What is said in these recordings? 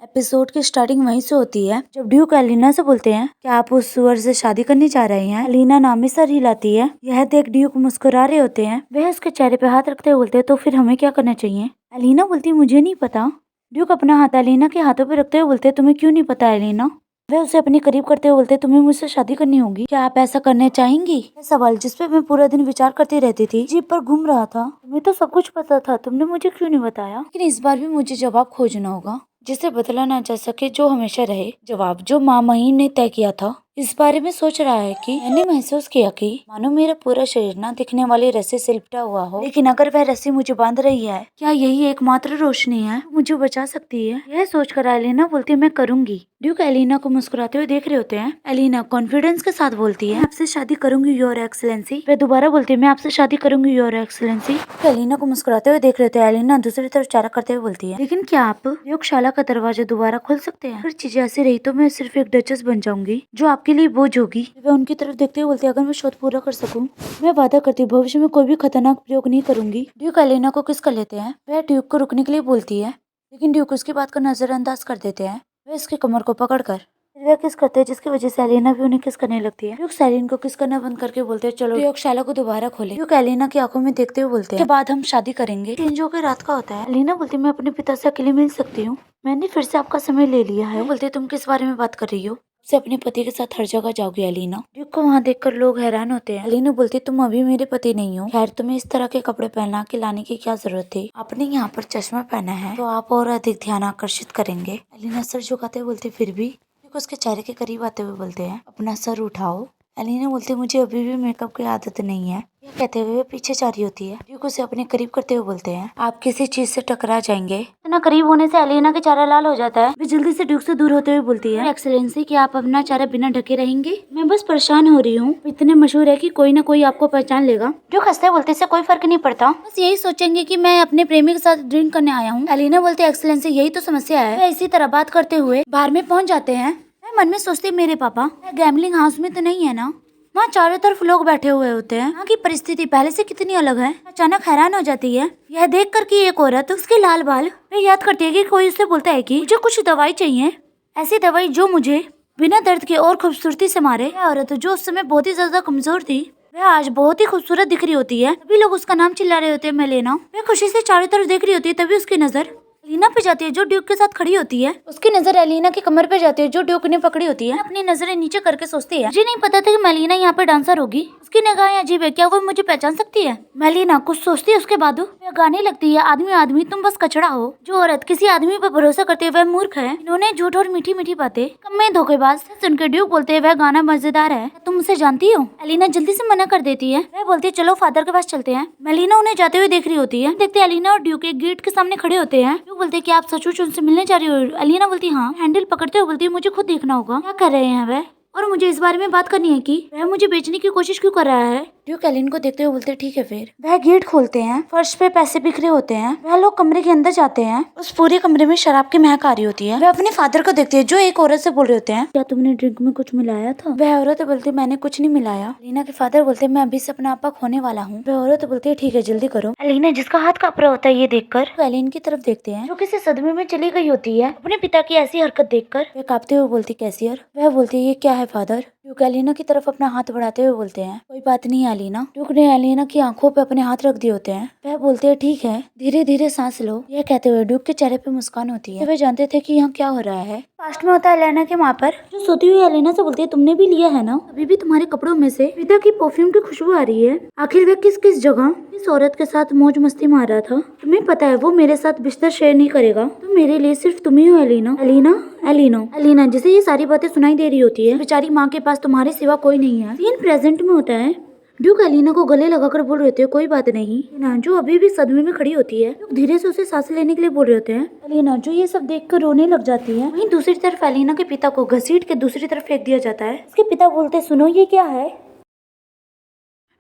Episode की starting वहीं से होती है जब ड्यूक एलिना से बोलते हैं कि आप उस सुअर से शादी करने जा रहे हैं। एलिना नामी सर हिलाती है। यह देख ड्यूक मुस्कुरा रहे होते हैं। वह उसके चेहरे पे हाथ रखते हुए बोलते हैं तो फिर हमें क्या करना चाहिए। एलिना बोलती मुझे नहीं पता। ड्यूक अपना हाथ एलिना के हाथों पे रखते हुए बोलते तुम्हें क्यों नहीं पता एलिना। वह उसे अपने करीब करते हुए बोलते तुम्हें मुझसे शादी करनी होगी, क्या आप ऐसा करना चाहेंगी। यह सवाल जिसपे मैं पूरा दिन विचार करती रहती थी जीप पर घूम रहा था। तुम्हें तो सब कुछ पता था, तुमने मुझे क्यों नहीं बताया। लेकिन इस बार भी मुझे जवाब खोजना होगा जिसे बदला ना जा सके, जो हमेशा रहे। जवाब जो माँ महीन ने तय किया था। इस बारे में सोच रहा है कि मैंने महसूस किया कि मानो मेरा पूरा शरीर ना दिखने वाली रस्सी से लिपटा हुआ हो, लेकिन अगर वह रस्सी मुझे बांध रही है, क्या यही एकमात्र रोशनी है मुझे बचा सकती है। यह सोचकर एलिना बोलती मैं करूंगी। ड्यूक एलिना को मुस्कुराते हुए देख रहे होते हैं। एलिना कॉन्फिडेंस के साथ बोलती है आपसे शादी करूंगी योर एक्सलेंसी। वह दोबारा बोलती है मैं आपसे शादी करूंगी योर एक्सलेंसी। एलिना को मुस्कुराते हुए देख रहे होते हैं। एलिना दूसरी तरफ इशारा करते हुए बोलती है लेकिन क्या आप प्रयोगशाला का दरवाजा दोबारा खोल सकते हैं। अगर चीजें ऐसी रही तो मैं सिर्फ एक डचेस बन जाऊंगी जो आपके लिए बोझ होगी। वह उनकी तरफ देखते हुए बोलती है अगर मैं शोध पूरा कर सकूं मैं वादा करती हूँ भविष्य में कोई भी खतरनाक प्रयोग नहीं करूंगी। ड्यूक एलिना को किस कर लेते हैं। वह ड्यूक को रुकने के लिए बोलती है लेकिन ड्यूक उसकी बात को नजरअंदाज कर देते हैं। वह इसकी कमर को पकड़कर वह किस करते हैं जिसकी वजह से एलिना भी उन्हें किस करने लगती है। ड्यूक सेलिन को किस करना बंद करके बोलते हैं चलो प्रयोगशाला को दोबारा खोले। ड्यूक एलिना की आंखों में देखते हुए बोलते हैं के बाद हम शादी करेंगे। चेंज होकर रात का होता है। एलिना बोलती मैं अपने पिता से अकेले मिल सकती हूँ, मैंने फिर से आपका समय ले लिया है। बोलते तुम किस बारे में बात कर रही हो। से अपने पति के साथ हर जगह जाओगी एलिना। ड्यूक को वहाँ देखकर लोग हैरान होते हैं। एलिना बोलती तुम अभी मेरे पति नहीं हो। खैर तुम्हें इस तरह के कपड़े पहना के लाने की क्या जरूरत थी। आपने यहाँ पर चश्मा पहना है तो आप और अधिक ध्यान आकर्षित करेंगे। एलिना सर झुकाते बोलते फिर भी। ड्यूक उसके चेहरे के करीब आते हुए बोलते हैं अपना सर उठाओ। एलिना बोलती मुझे अभी भी मेकअप की आदत नहीं है। यह कहते हुए पीछे जा रही होती है। ड्यूक उसे अपने करीब करते हुए बोलते हैं आप किसी चीज से टकरा जाएंगे। इतना करीब होने से एलिना का चेहरा लाल हो जाता है। वे जल्दी से ड्यूक से दूर होते हुए बोलती है एक्सेलेंसी कि आप अपना चेहरा बिना ढके रहेंगे। मैं बस परेशान हो रही हूँ, इतने मशहूर है कि कोई ना कोई आपको पहचान लेगा। ड्यूक हंसते बोलते इससे कोई फर्क नहीं पड़ता, बस यही सोचेंगे कि मैं अपने प्रेमी के साथ ड्रिंक करने आया हूँ। एलिना बोलते एक्सेलेंसी यही तो समस्या है। वे इसी तरह बात करते हुए बाहर में पहुँच जाते हैं। मैं मन में सोचती मेरे पापा गैम्बलिंग हाउस में तो नहीं है ना। वहाँ चारों तरफ लोग बैठे हुए होते हैं। यहाँ की परिस्थिति पहले से कितनी अलग है। अचानक हैरान हो जाती है यह देखकर कि एक औरत उसके लाल बाल वह याद करती है कि कोई उससे बोलता है कि मुझे कुछ दवाई चाहिए, ऐसी दवाई जो मुझे बिना दर्द के और खूबसूरती से मारे। यह औरत जो उस समय बहुत ही ज्यादा कमजोर थी वह आज बहुत ही खूबसूरत दिख रही होती है। तभी लोग उसका नाम चिल्ला रहे होते हैं मेलेना। वह खुशी से चारों तरफ देख रही होती है। तभी उसकी नजर एलिना पे जाती है जो ड्यूक के साथ खड़ी होती है। उसकी नजर एलिना की कमर पे जाती है जो ड्यूक ने पकड़ी होती है। अपनी नजरें नीचे करके सोचती है मुझे नहीं पता था कि मेलिना यहाँ पे डांसर होगी। उसकी निगाहें अजीब है, क्या वो मुझे पहचान सकती है। मेलिना कुछ सोचती है उसके बाद वह गाने लगती है आदमी आदमी तुम बस कचड़ा हो। जो औरत किसी आदमी पर भरोसा करती है वह मूर्ख है। इन्होंने झूठ और मीठी मीठी बातें कम में धोखेबाज। सुनकर ड्यूक बोलते है वह गाना मजेदार है, तुम उसे जानती हो। एलिना जल्दी से मना कर देती है। वह बोलती है चलो फादर के पास चलते हैं। मेलिना उन्हें जाते हुए देख रही होती है। देखते एलिना और ड्यूक एक गेट के सामने खड़े होते हैं। ड्यूक बोलते कि आप सचमुच उनसे मिलने जा रही हो। एलिना बोलती हाँ। हैंडल पकड़ते हुए बोलती है मुझे खुद देखना होगा क्या कर रहे हैं वह, और मुझे इस बारे में बात करनी है कि वह मुझे बेचने की कोशिश क्यों कर रहा है। ड्यूक एलिन को देखते हुए बोलते ठीक है। फिर वह गेट खोलते हैं। फर्श पे पैसे बिखरे होते हैं। वह लोग कमरे के अंदर जाते हैं। उस पूरे कमरे में शराब की महक आ रही होती है। वह अपने फादर को देखते हैं जो एक औरत से बोल रहे होते हैं क्या तुमने ड्रिंक में कुछ मिलाया था। वह औरत बोलती मैंने कुछ नहीं मिलाया। एलिना के फादर बोलते मैं अभी से अपना आपा खोने वाला हूँ। वह औरत बोलती है ठीक है जल्दी करो। एलिना जिसका हाथ कांप रहा होता है ये देखकर एलिन की तरफ देखते हैं जो किसी सदमे में चली गई होती है। अपने पिता की ऐसी हरकत देखकर वह कांपते हुए बोलती कैसियर। वह बोलती है ये क्या है फादर। ड्यूक एलिना की तरफ अपना हाथ बढ़ाते हुए बोलते हैं कोई बात नहीं एलिना। ड्यूक ने एलिना की आंखों पे अपने हाथ रख दिए होते हैं। वह बोलते हैं ठीक है धीरे धीरे सांस लो। यह कहते हुए ड्यूक के चेहरे पे मुस्कान होती है। वे जानते थे कि यहाँ क्या हो रहा है। पास्ट में होता है एलिना के माँ पर जो सोती हुई एलिना से बोलती है तुमने भी लिया है ना, अभी भी तुम्हारे कपड़ों में से पिता की परफ्यूम की खुशबू आ रही है। आखिर वह किस किस जगह इस औरत के साथ मौज मस्ती मार रहा था। तुम्हें पता है वो मेरे साथ बिस्तर शेयर नहीं करेगा। तो मेरे लिए सिर्फ तुम ही हो एलिना। एलिना एलिना एलिना जिसे ये सारी बातें सुनाई दे रही होती है। बेचारी माँ के पास तुम्हारे सिवा कोई नहीं है। सीन प्रेजेंट में होता है। ड्यूक एलिना को गले लगाकर बोल रहे थे कोई बात नहीं। एलिना जो अभी भी सदमे में खड़ी होती है धीरे से उसे सांस लेने के लिए बोल रहे होते हैं। एलिना जो ये सब देखकर रोने लग जाती है। वहीं दूसरी तरफ एलिना के पिता को घसीट के दूसरी तरफ फेंक दिया जाता है। उसके पिता बोलते सुनो ये क्या है।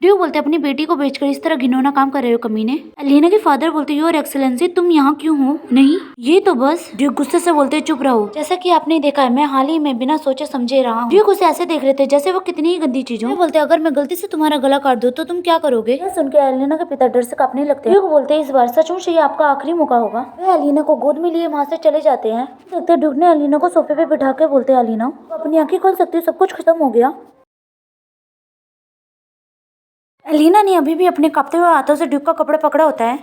ड्यूक बोलते अपनी बेटी को बेचकर इस तरह घिनौना काम कर रहे हो कमीने। एलिना के फादर बोलते योर एक्सेलेंसी तुम यहाँ क्यों हो? नहीं ये तो बस। ड्यूक गुस्से से बोलते चुप रहो, जैसा कि आपने देखा है मैं हाल ही में बिना सोचे समझे रहा हूँ। ड्यूक उसे ऐसे देख रहे थे जैसे वो कितनी ही गंदी चीज हो। बोलते अगर मैं गलती से तुम्हारा गला काट दूं तो तुम क्या करोगे? यह सुनकर एलिना के पिता डर से कांपने लगते हैं। ड्यूक बोलते इस बार सचमुच ये आपका आखिरी मौका होगा। वे एलिना को गोद में लिए वहाँ से चले जाते हैं। देखते ड्यूक ने एलिना को सोफे पे बिठा के बोलते एलिना अपनी आंखें खोल सकती, सब कुछ खत्म हो गया। एलिना ने अभी भी अपने कांपते हुए हाथों से ड्यूक का कपड़ा पकड़ा होता है।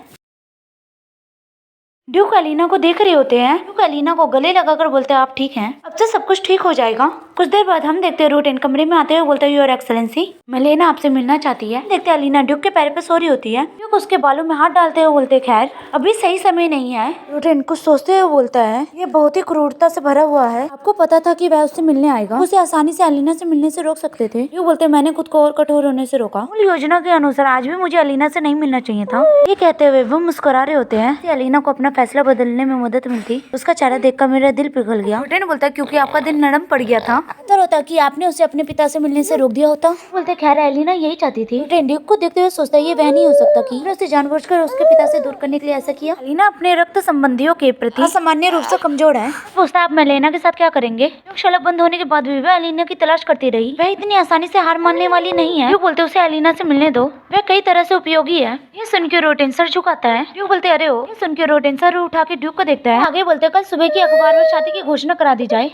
ड्यूक एलिना को देख रहे होते हैं। ड्यूक एलिना को गले लगाकर बोलते हैं आप ठीक हैं? अब से सब कुछ ठीक हो जाएगा। कुछ देर बाद हम देखते हैं रूटेन कमरे में आते हुए बोलता है योर एक्सेलेंसी मेलेना आपसे मिलना चाहती है। देखते हैं एलिना ड्यूक के पैर पे सो रही होती है। ड्यूक उसके बालों में हाथ डालते हुए बोलते खैर अभी सही समय नहीं है। रूटेन कुछ सोचते हुए बोलता है ये बहुत ही क्रूरता से भरा हुआ है। आपको पता था कि वह उससे मिलने आएगा, उसे आसानी से एलिना से मिलने से रोक सकते थे। ड्यूक बोलते मैंने खुद को और कठोर होने से रोका। मूल योजना के अनुसार आज भी मुझे एलिना से नहीं मिलना चाहिए था। ये कहते हुए वो मुस्कुरा रहे होते हैं। एलिना को अपना फैसला बदलने में मदद मिलती। उसका चेहरा देखकर मेरा दिल पिघल गया। रूटेन बोलता है क्योंकि आपका दिल नरम पड़ गया था। बेहतर होता कि आपने उसे अपने पिता से मिलने से रोक दिया होता। बोलते खैर एलिना यही चाहती थी। रूटेन ड्यूक को देखते हुए सोचता है ये वह नहीं हो सकता कि उसे जानबूझकर उसके पिता से दूर करने के लिए ऐसा किया। एलिना अपने रक्त संबंधियों के प्रति असामान्य रूप से कमजोर है। पूछता आप मेलेना के साथ क्या करेंगे? शलभ बंद होने के बाद भी वह एलिना की तलाश करती रही। वह इतनी आसानी से हार मानने वाली नहीं है। ड्यूक बोलते उसे एलिना से मिलने दो, वह कई तरह से उपयोगी है। ये सुनकर रूटेन सर झुकाता है। ड्यूक बोलते अरे हो। ये सुनकर रूटेन सर उठा के ड्यूक को देखता है। आगे बोलते कल सुबह की अखबार में शादी की घोषणा करा दी जाए।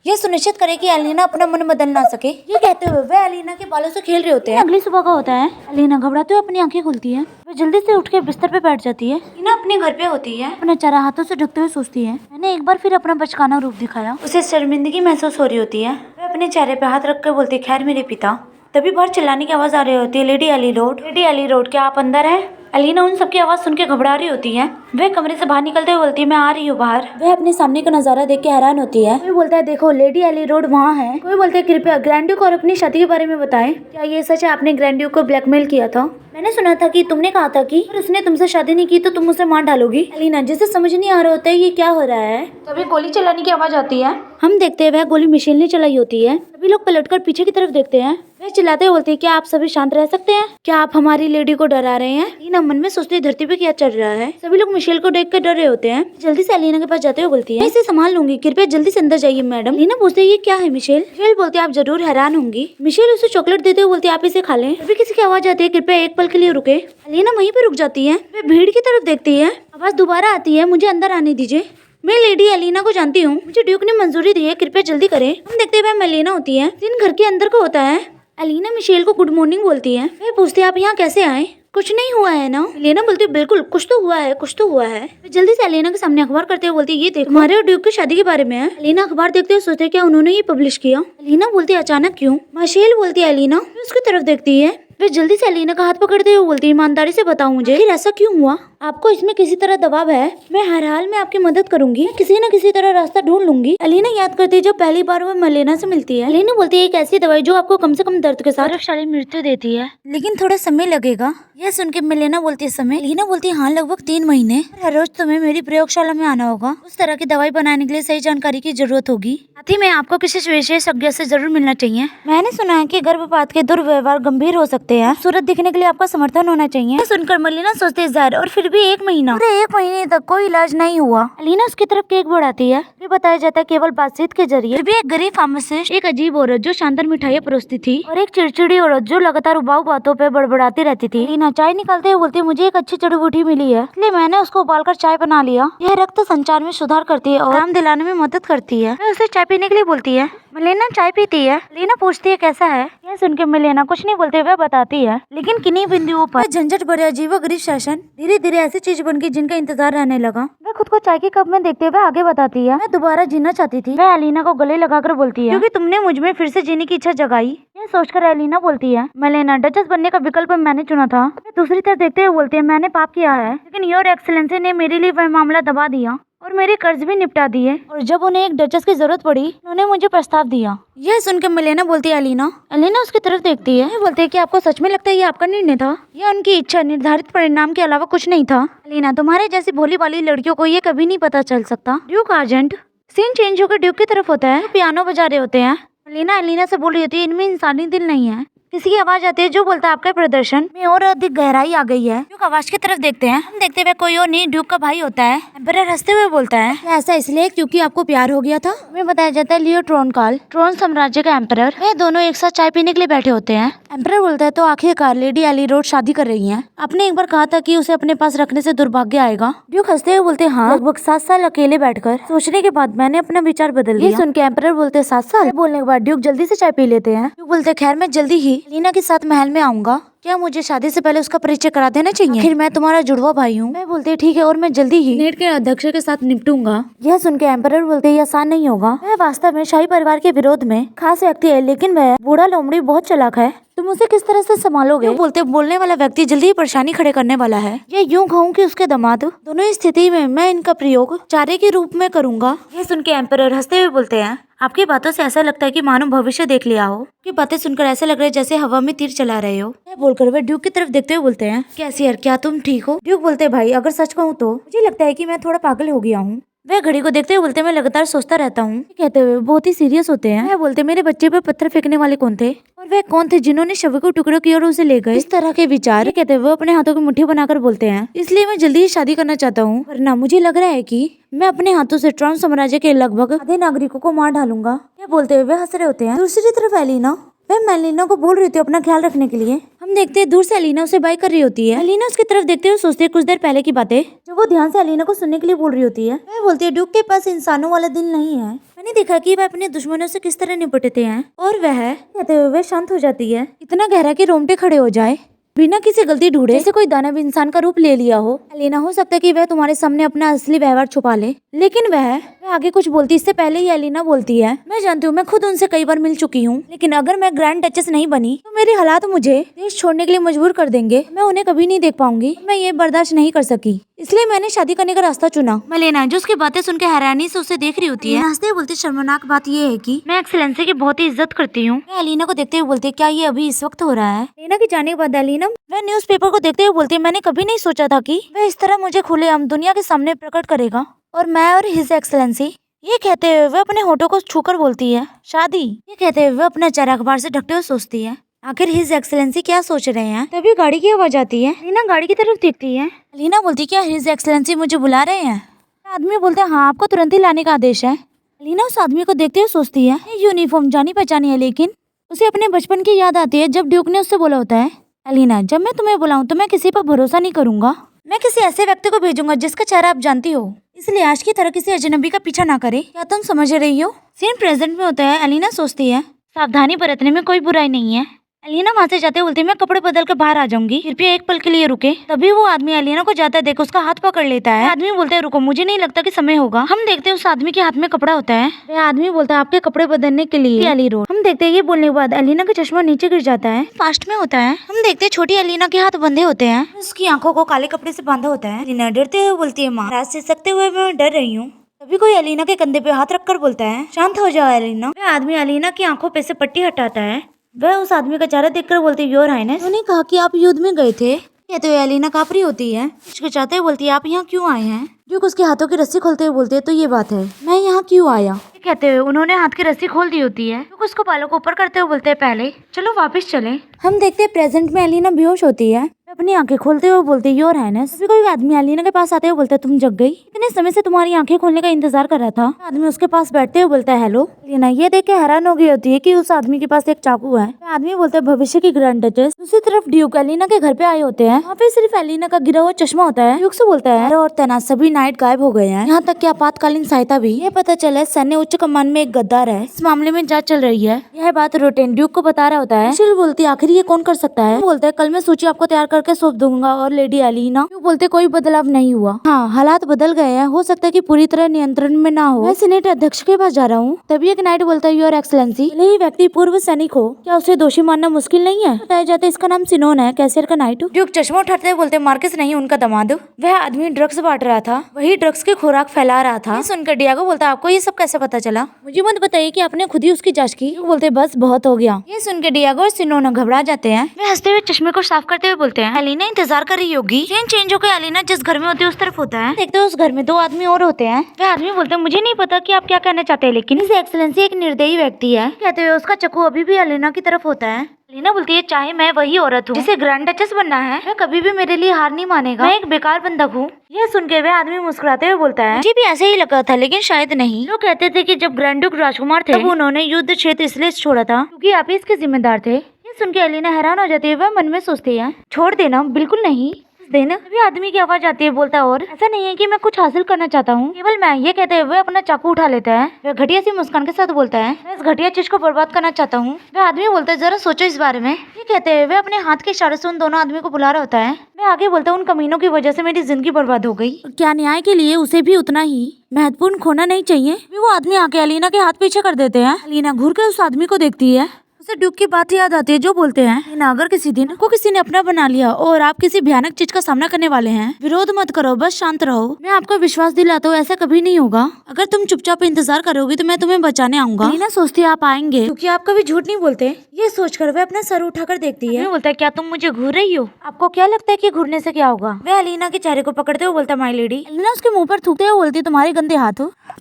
ये सुनिश्चित करे कि एलिना अपना मन बदल ना सके। ये कहते हुए वे एलिना के बालों से खेल रहे होते हैं। अगली सुबह का होता है। एलिना घबराते हुए अपनी आंखें खोलती है। वह जल्दी से उठ के बिस्तर पे बैठ जाती है। एलिना अपने घर पे होती है। अपना चेहरा हाथों से ढकते हुए सोचती है मैंने एक बार फिर अपना बचकाना रूप दिखाया। उसे शर्मिंदगी महसूस हो रही होती है। वह अपने चेहरे पे हाथ रख कर बोलती खैर मेरे पिता। तभी बाहर चिल्लाने की आवाज आ रही होती है लेडी एली रोड क्या आप अंदर हैं? एलिना उन सबकी आवाज सुन के घबरा रही होती है। वह कमरे से बाहर निकलते हुए बोलती है मैं आ रही हूँ बाहर। वह अपने सामने का नजारा देख के हैरान होती है। कोई बोलता है देखो लेडी एली रोड वहाँ है। कोई बोलता है कृपया ग्रैंड ड्यूक और अपनी शादी के बारे में बताएं। क्या ये सच है आपने ग्रैंड ड्यूक को ब्लैकमेल किया था? मैंने सुना था कि तुमने कहा था कि अगर उसने तुमसे शादी नहीं की तो तुम उसे मार डालोगी। एलिना जिसे समझ नहीं आ रहा होता है ये क्या हो रहा है। तभी गोली चलाने की आवाज आती है। हम देखते हैं वह गोली मिशेल ने चलाई होती है। सभी लोग पलटकर पीछे की तरफ देखते हैं। वह चिल्लाते हुए बोलती है क्या आप सभी शांत रह सकते हैं? क्या आप हमारी लेडी को डरा रहे हैं? एलिना मन में सोचती धरती पे क्या चल रहा है। सभी लोग मिशेल को देख कर डर रहे होते हैं। जल्दी से एलिना के पास जाते हुए बोलती है मैं इसे संभाल लूंगी, कृपया जल्दी से अंदर जाइए मैडम। एलिना पूछती है ये क्या है मिशेल? मिशेल बोलती है आप जरूर हैरान होंगी। मिशेल उसे चॉकलेट देते हुए बोलती है आप इसे खा लें। तभी किसी की आवाज आती है कृपया एक पल के लिए रुके। एलिना वहीं पे रुक जाती है। वह भीड़ की तरफ देखती है। आवाज दोबारा आती है मुझे अंदर आने दीजिए, मैं लेडी एलिना को जानती हूँ, मुझे ड्यूक ने मंजूरी दी है, कृपया जल्दी करें। हम देखते हुए मेलेना होती है। दिन घर के अंदर का होता है। एलिना मिशेल को गुड मॉर्निंग बोलती है। वह पूछती है आप यहाँ कैसे आए? कुछ नहीं हुआ है ना? एलिना बोलती है बिल्कुल कुछ तो हुआ है, कुछ तो हुआ है। जल्दी से एलिना के सामने अखबार करते हुए बोलती है ये देखो हमारे और ड्यूक की शादी के बारे में है। एलिना अखबार देखते हुए सोचते क्या उन्होंने ये पब्लिश किया? एलिना बोलती है अचानक क्यों? मिशेल बोलती है एलिना उसकी तरफ देखती है। वे जल्दी से एलिना का हाथ पकड़ते हुए बोलती है ईमानदारी से बताओ मुझे फिर ऐसा क्यों हुआ? आपको इसमें किसी तरह दबाव है? मैं हर हाल में आपकी मदद करूंगी, किसी न किसी तरह रास्ता ढूंढ लूंगी। एलिना याद करती है जब पहली बार वो मेलेना से मिलती है। एलिना बोलती है एक ऐसी दवाई जो आपको कम से कम दर्द के साथ प्रभावशाली मृत्यु देती है, लेकिन थोड़ा समय लगेगा। यह सुन के मेलेना बोलती है समय? एलिना बोलती है हाँ लगभग 3 महीने। हर रोज तुम्हें मेरी प्रयोगशाला में आना होगा। उस तरह की दवाई बनाने के लिए सही जानकारी की जरूरत होगी। साथ ही में आपको किसी विशेषज्ञ से जरूर मिलना चाहिए। मैंने सुना है कि गर्भपात के दुर्व्यवहार गंभीर हो सकते हैं। सूरत दिखने के लिए आपका समर्थन होना चाहिए। सुनकर मेलेना सोचती है ज़ाहिर और फिर भी 1 महीना, 1 महीने तक कोई इलाज नहीं हुआ। एलिना उसकी तरफ केक बढ़ाती है। फिर बताया जाता है केवल बातचीत के जरिए। भी एक गरीब फार्मासिस्ट, एक अजीब औरत जो शानदार मिठाइयाँ परोसती थी और एक चिड़चिड़ी औरत जो लगातार उबाऊ बातों पे बड़बड़ाती रहती थी। एलिना चाय निकालते हुए बोलती है मुझे एक अच्छी जड़ी बूटी मिली है, इसलिए मैंने उसको उबालकर चाय बना लिया। यह रक्त संचार में सुधार करती है और आराम दिलाने में मदद करती है। वह उसे चाय पीने के लिए बोलती है। मेलेना चाय पीती है। एलिना पूछती है कैसा है? यह सुनकर मेलेना कुछ नहीं बोलते हुए बताती है, लेकिन किन्हीं बिंदुओं पर झंझट भरे अजीबोगरीब शासन धीरे धीरे ऐसी चीज बन गई जिनका इंतजार रहने लगा। वह खुद को चाय के कप में देखते हुए आगे बताती है मैं दोबारा जीना चाहती थी। वह एलिना को गले लगाकर बोलती है क्योंकि तुमने मुझ में फिर से जीने की इच्छा जगाई। यह सोचकर एलिना बोलती है मेलेना डचेस बनने का विकल्प मैंने चुना था। दूसरी तरफ देखते हुए बोलती है मैंने पाप किया है, लेकिन योर एक्सेलेंसी ने मेरे लिए वह मामला दबा दिया और मेरे कर्ज भी निपटा दिए, और जब उन्हें एक डचेस की जरूरत पड़ी उन्होंने मुझे प्रस्ताव दिया। यह सुनकर मेलेना बोलती है एलिना उसकी तरफ देखती है। बोलती है कि आपको सच में लगता है ये आपका निर्णय था? यह उनकी इच्छा, निर्धारित परिणाम के अलावा कुछ नहीं था। एलिना तुम्हारे जैसी भोली भाली लड़कियों को ये कभी नहीं पता चल सकता। Duke argent. सीन चेंज होकर ड्यूक की तरफ होता है। पियानो बजा रहे होते हैं। एलिना से बोल रही होती है इनमें इंसानी दिल नहीं है। किसी की आवाज आती है जो बोलता है आपका प्रदर्शन में और अधिक गहराई आ गई है। ड्यूक आवाज की तरफ देखते हैं, हम देखते हुए कोई और नहीं ड्यूक का भाई होता है। एम्परर हंसते हुए बोलता है ऐसा इसलिए क्योंकि आपको प्यार हो गया था। हमें बताया जाता है लियो ट्रोनकाल, ट्रोन साम्राज्य का एम्परर, वे दोनों एक साथ चाय पीने के लिए बैठे होते हैं। एम्परर बोलता है तो आखिरकार लेडी एलिरोड शादी कर रही है। आपने एक बार कहा था कि उसे अपने पास रखने से दुर्भाग्य आएगा। ड्यूक हंसते हुए बोलते हाँ, लगभग 7 साल अकेले बैठकर सोचने के बाद मैंने अपना विचार बदल दिया। ये सुन के एम्परर बोलते 7 साल। बोलने के बाद ड्यूक जल्दी से चाय पी लेते हैं। ड्यूक बोलते खैर मैं जल्दी ही लीना के साथ महल में आऊंगा, क्या मुझे शादी से पहले उसका परिचय करा देना चाहिए? फिर मैं तुम्हारा जुड़वा भाई हूँ। मैं बोलते ठीक है और मैं जल्दी ही नेट के अध्यक्ष के साथ निपटूंगा। यह सुन के एम्परर बोलते ये आसान नहीं होगा। वह वास्तव में शाही परिवार के विरोध में खास व्यक्ति है, लेकिन वह बूढ़ा लोमड़ी बहुत चालाक है। तुम उसे किस तरह से संभालोगे? बोलते बोलने वाला व्यक्ति जल्दी ही परेशानी खड़े करने वाला है। ये यूं कहूँ कि उसके दामाद, दोनों ही स्थिति में मैं इनका प्रयोग चारे के रूप में करूंगा। यह सुन के एम्परर हंसते हुए बोलते हैं आपकी बातों से ऐसा लगता है कि मानो भविष्य देख लिया हो। की बातें सुनकर ऐसा लग रहा है जैसे हवा में तीर चला रहे हो। यह बोलकर वे ड्यूक की तरफ देखते हुए बोलते हैं कैसी यार, क्या तुम ठीक हो? ड्यूक बोलते भाई अगर सच कहूँ तो मुझे लगता है कि मैं थोड़ा पागल हो गया हूँ। वह घड़ी को देखते हुए बोलते मैं लगातार सोचता रहता हूँ। कहते हुए बहुत ही सीरियस होते हैं। वह बोलते मेरे बच्चे पे पत्थर फेंकने वाले कौन थे और वह कौन थे जिन्होंने शव को टुकड़ों किया और उसे ले गए? इस तरह के विचार कहते हुए अपने हाथों की मुट्ठी बनाकर बोलते हैं इसलिए मैं जल्दी ही शादी करना चाहता हूँ, वरना मुझे लग रहा है कि मैं अपने हाथों से ट्रॉन साम्राज्य के लगभग आधे नागरिकों को मार डालूंगा। यह बोलते हुए वे हंस रहे होते हैं। दूसरी तरफ एलिना, वह मेलिना को बोल रही थी अपना ख्याल रखने के लिए। हम देखते हैं दूर से एलिना उसे बाय कर रही होती है। एलिना उसकी तरफ देखते हुए सोचती है कुछ देर पहले की बातें जो वो ध्यान से एलिना को सुनने के लिए बोल रही होती है। वह बोलती है ड्यूक के पास इंसानों वाला दिल नहीं है। मैंने देखा कि वह अपने दुश्मनों से किस तरह निपटते हैं। और वह कहते हुए वह शांत हो जाती है, इतना गहरा कि रोंगटे खड़े हो जाए बिना किसी गलती ढूंढे, जैसे कोई दानव इंसान का रूप ले लिया हो। एलिना हो सकता है कि वह तुम्हारे सामने अपना असली व्यवहार छुपा ले, लेकिन वह आगे कुछ बोलती इससे पहले ही एलिना बोलती है मैं जानती हूँ, मैं खुद उनसे कई बार मिल चुकी हूँ, लेकिन अगर मैं ग्रैंड डचेस नहीं बनी तो मेरे हालात मुझे देश छोड़ने के लिए मजबूर कर देंगे। मैं उन्हें कभी नहीं देख पाऊंगी। मैं ये बर्दाश्त नहीं कर सकी, इसलिए मैंने शादी करने का रास्ता चुना। मेलिना जो उसकी बातें सुनकर हैरानी से उसे देख रही होती है। हंसते बोलती शर्मनाक बात यह है कि मैं एक्सेलेंसी की बहुत ही इज्जत करती हूँ। एलिना को देखते हुए बोलती क्या ये अभी इस वक्त हो रहा है? एलिना के जाने के बाद एलिना वह न्यूज़पेपर को देखते हुए बोलती है मैंने कभी नहीं सोचा था कि वह इस तरह मुझे खुलेआम दुनिया के सामने प्रकट करेगा, और मैं और हिज एक्सेलेंसी। ये कहते हुए वह अपने होठों को छूकर बोलती है शादी। ये कहते हुए वह अपना चेहरा अखबार से ढकते हुए सोचती है आखिर हिज एक्सेलेंसी क्या सोच रहे हैं। तभी गाड़ी की आवाज आती है। लीना गाड़ी की तरफ देखती है। लीना बोलती क्या हिज एक्सेलेंसी मुझे बुला रहे हैं? आदमी बोलते हैं हाँ, आपको तुरंत ही लाने का आदेश है। लीना उस आदमी को देखते हुए सोचती है ये यूनिफॉर्म जानी पहचानी है, लेकिन उसे अपने बचपन की याद आती है जब ड्यूक ने उससे बोला होता है एलिना जब मैं तुम्हें बुलाऊं तो मैं किसी पर भरोसा नहीं करूंगा, मैं किसी ऐसे व्यक्ति को भेजूंगा जिसका चेहरा आप जानती हो, इसलिए आज की तरह किसी अजनबी का पीछा ना करे। क्या तुम समझ रही हो? सीन प्रेजेंट में होता है। एलिना सोचती है सावधानी बरतने में कोई बुराई नहीं है। एलिना वहाँ से जाते बोलती है मैं कपड़े बदल कर बाहर आ जाऊंगी, कृपया एक पल के लिए रुके। तभी वो आदमी एलिना को जाता है देख उसका हाथ पकड़ लेता है। आदमी बोलता है रुको, मुझे नहीं लगता कि समय होगा। हम देखते हैं उस आदमी के हाथ में कपड़ा होता है। वह आदमी बोलता है आपके कपड़े बदलने के लिए एली रोड। हम देखते हैं ये बोलने के बाद एलिना का चश्मा नीचे गिर जाता है। फास्ट में होता है। हम देखते हैं छोटी एलिना के हाथ बंधे होते हैं, उसकी आंखों को काले कपड़े से बांधा होता है। एलिना डरते हुए बोलती है माँ रात से सकते हुए मैं डर रही हूँ। तभी कोई एलिना के कंधे पे हाथ रखकर बोलता है शांत हो जाओ एलिना। वह आदमी एलिना की आंखों पे से पट्टी हटाता है। वह उस आदमी का चेहरा देखकर बोलती है योर हाइनेस। उन्होंने कहा कि आप युद्ध में गए थे। कहते हुए एलिना कापरी होती है, हिचकिचाते हुए बोलती है आप यहाँ क्यों आए हैं? ड्यूक उसके हाथों की रस्सी खोलते हुए बोलते है तो ये बात है मैं यहाँ क्यों आया? कहते हुए उन्होंने हाथ की रस्सी खोल दी होती है। ड्यूक उसको बालों को ऊपर करते हुए बोलते हैं पहले चलो वापस चले। हम देखते हैं प्रेजेंट में एलिना बेहोश होती है। अपनी आंखें खोलते हुए बोलती है योर हाइनेस। अभी कोई आदमी एलिना के पास आते हुए बोलता है तुम जग गई, इतने समय से तुम्हारी आंखें खोलने का इंतजार कर रहा था। आदमी उसके पास बैठते हुए बोलता है हेलो। एलिना ये देख के हैरान हो गई होती है कि उस आदमी के पास एक चाकू है। आदमी बोलता है भविष्य की ग्रैंड डचेस। दूसरी तरफ ड्यूक एलिना के घर पे आए होते हैं। वहाँ पे सिर्फ एलिना का गिरा हुआ चश्मा होता है। ड्यूक से बोलता है और तैनात सभी नाइट गायब हो गए हैं, यहाँ तक कि आपातकालीन सहायता भी। ये पता चला सैन्य उच्च कमान में एक गद्दार है, इस मामले में जांच चल रही है। यह बात रोटेन ड्यूक को बता रहा होता है। मिशेल बोलती है आखिर ये कौन कर सकता है? बोलता है कल मैं सूची आपको तैयार करके सौंप दूंगा। और लेडी एलिना बोलते कोई बदलाव नहीं हुआ। हाँ हालात बदल गए हैं, हो सकता है कि पूरी तरह नियंत्रण में ना हो। मैं सीनेट अध्यक्ष के पास जा रहा हूँ। तभी एक नाइट बोलता है योर एक्सेलेंसी यही व्यक्ति पूर्व सैनिक हो, क्या उसे दोषी मानना मुश्किल नहीं है? बताया जाता है इसका नाम सिनोन है, कैशियर का नाइट। ड्यूक चश्मा उठाते हुए बोलते मार्कस नहीं उनका दामाद। वह आदमी ड्रग्स बांट रहा था, वही ड्रग्स की खुराक फैला रहा था। सुनकर डियागो बोलता आपको ये सब कैसे पता चला? मुझे मत बताइए कि आपने खुद ही उसकी जांच की। बोलते बस बहुत हो गया। ये सुनकर डियागो और सिनोन घबरा जाते हैं। वे हंसते हुए चश्मे को साफ करते हुए बोलते हैं एलिना इंतजार कर रही होगी। चेंज होकर एलिना जिस घर में होती है उस तरफ होता है। देखते हैं उस घर में दो आदमी और होते हैं। वे आदमी बोलते हैं मुझे नहीं पता कि आप क्या कहना चाहते हैं, लेकिन इस एक्सेलेंसी एक निर्दयी व्यक्ति है। कहते हुए उसका चक्कू अभी भी एलिना की तरफ होता है। एलिना बोलती है चाहे मैं वही औरत हूँ जिसे ग्रैंड डचेस बनना है, मैं कभी भी मेरे लिए हार नहीं मानेगा। मैं एक बेकार बंधक हूँ। यह सुन के वह आदमी मुस्कुराते हुए बोलता है मुझे भी ऐसे ही लगा था, लेकिन शायद नहीं। लोग कहते थे कि जब ग्रैंड ड्यूक राजकुमार थे तब उन्होंने युद्ध क्षेत्र इसलिए छोड़ा था क्योंकि आप ही इसके जिम्मेदार थे। ये सुन के एलिना हैरान हो जाती है। वह मन में सोचती है छोड़ देना, बिल्कुल नहीं। देना अभी आदमी की आवाज आती है, बोलता है और ऐसा नहीं है कि मैं कुछ हासिल करना चाहता हूँ, केवल मैं। ये कहते हुए अपना चाकू उठा लेता है। वह घटिया सी मुस्कान के साथ बोलता है मैं इस घटिया चीज को बर्बाद करना चाहता हूँ। वह आदमी बोलता है जरा सोचो इस बारे में। ये कहते हुए अपने हाथ के इशारे से उन दोनों आदमी को बुला रहा होता है। वह आगे बोलता है उन कमीनों की वजह से मेरी जिंदगी बर्बाद हो गई। क्या न्याय के लिए उसे भी उतना ही महत्वपूर्ण खोना नहीं चाहिए? वो आदमी आके एलिना के हाथ पीछे कर देते हैं। एलिना घूर के उस आदमी को देखती है। उसे ड्यूक की बात याद आती है जो बोलते हैं एलिना अगर किसी दिन को किसी ने अपना बना लिया और आप किसी भयानक चीज का सामना करने वाले हैं, विरोध मत करो, बस शांत रहो। मैं आपको विश्वास दिलाता हूँ ऐसा कभी नहीं होगा। अगर तुम चुपचाप इंतजार करोगी तो मैं तुम्हें बचाने आऊंगा। एलिना सोचती है आप आएंगे क्योंकि आप कभी झूठ नहीं बोलते। ये सोचकर वह अपना सर उठाकर देखती है। बोलता है क्या तुम मुझे घूर रही हो? आपको क्या लगता है कि घूरने से क्या होगा? वह एलिना के चेहरे को पकड़ते हुए बोलता माय लेडी। एलिना उसके मुंह पर थूकते हुए बोलती तुम्हारे गंदे हाथ।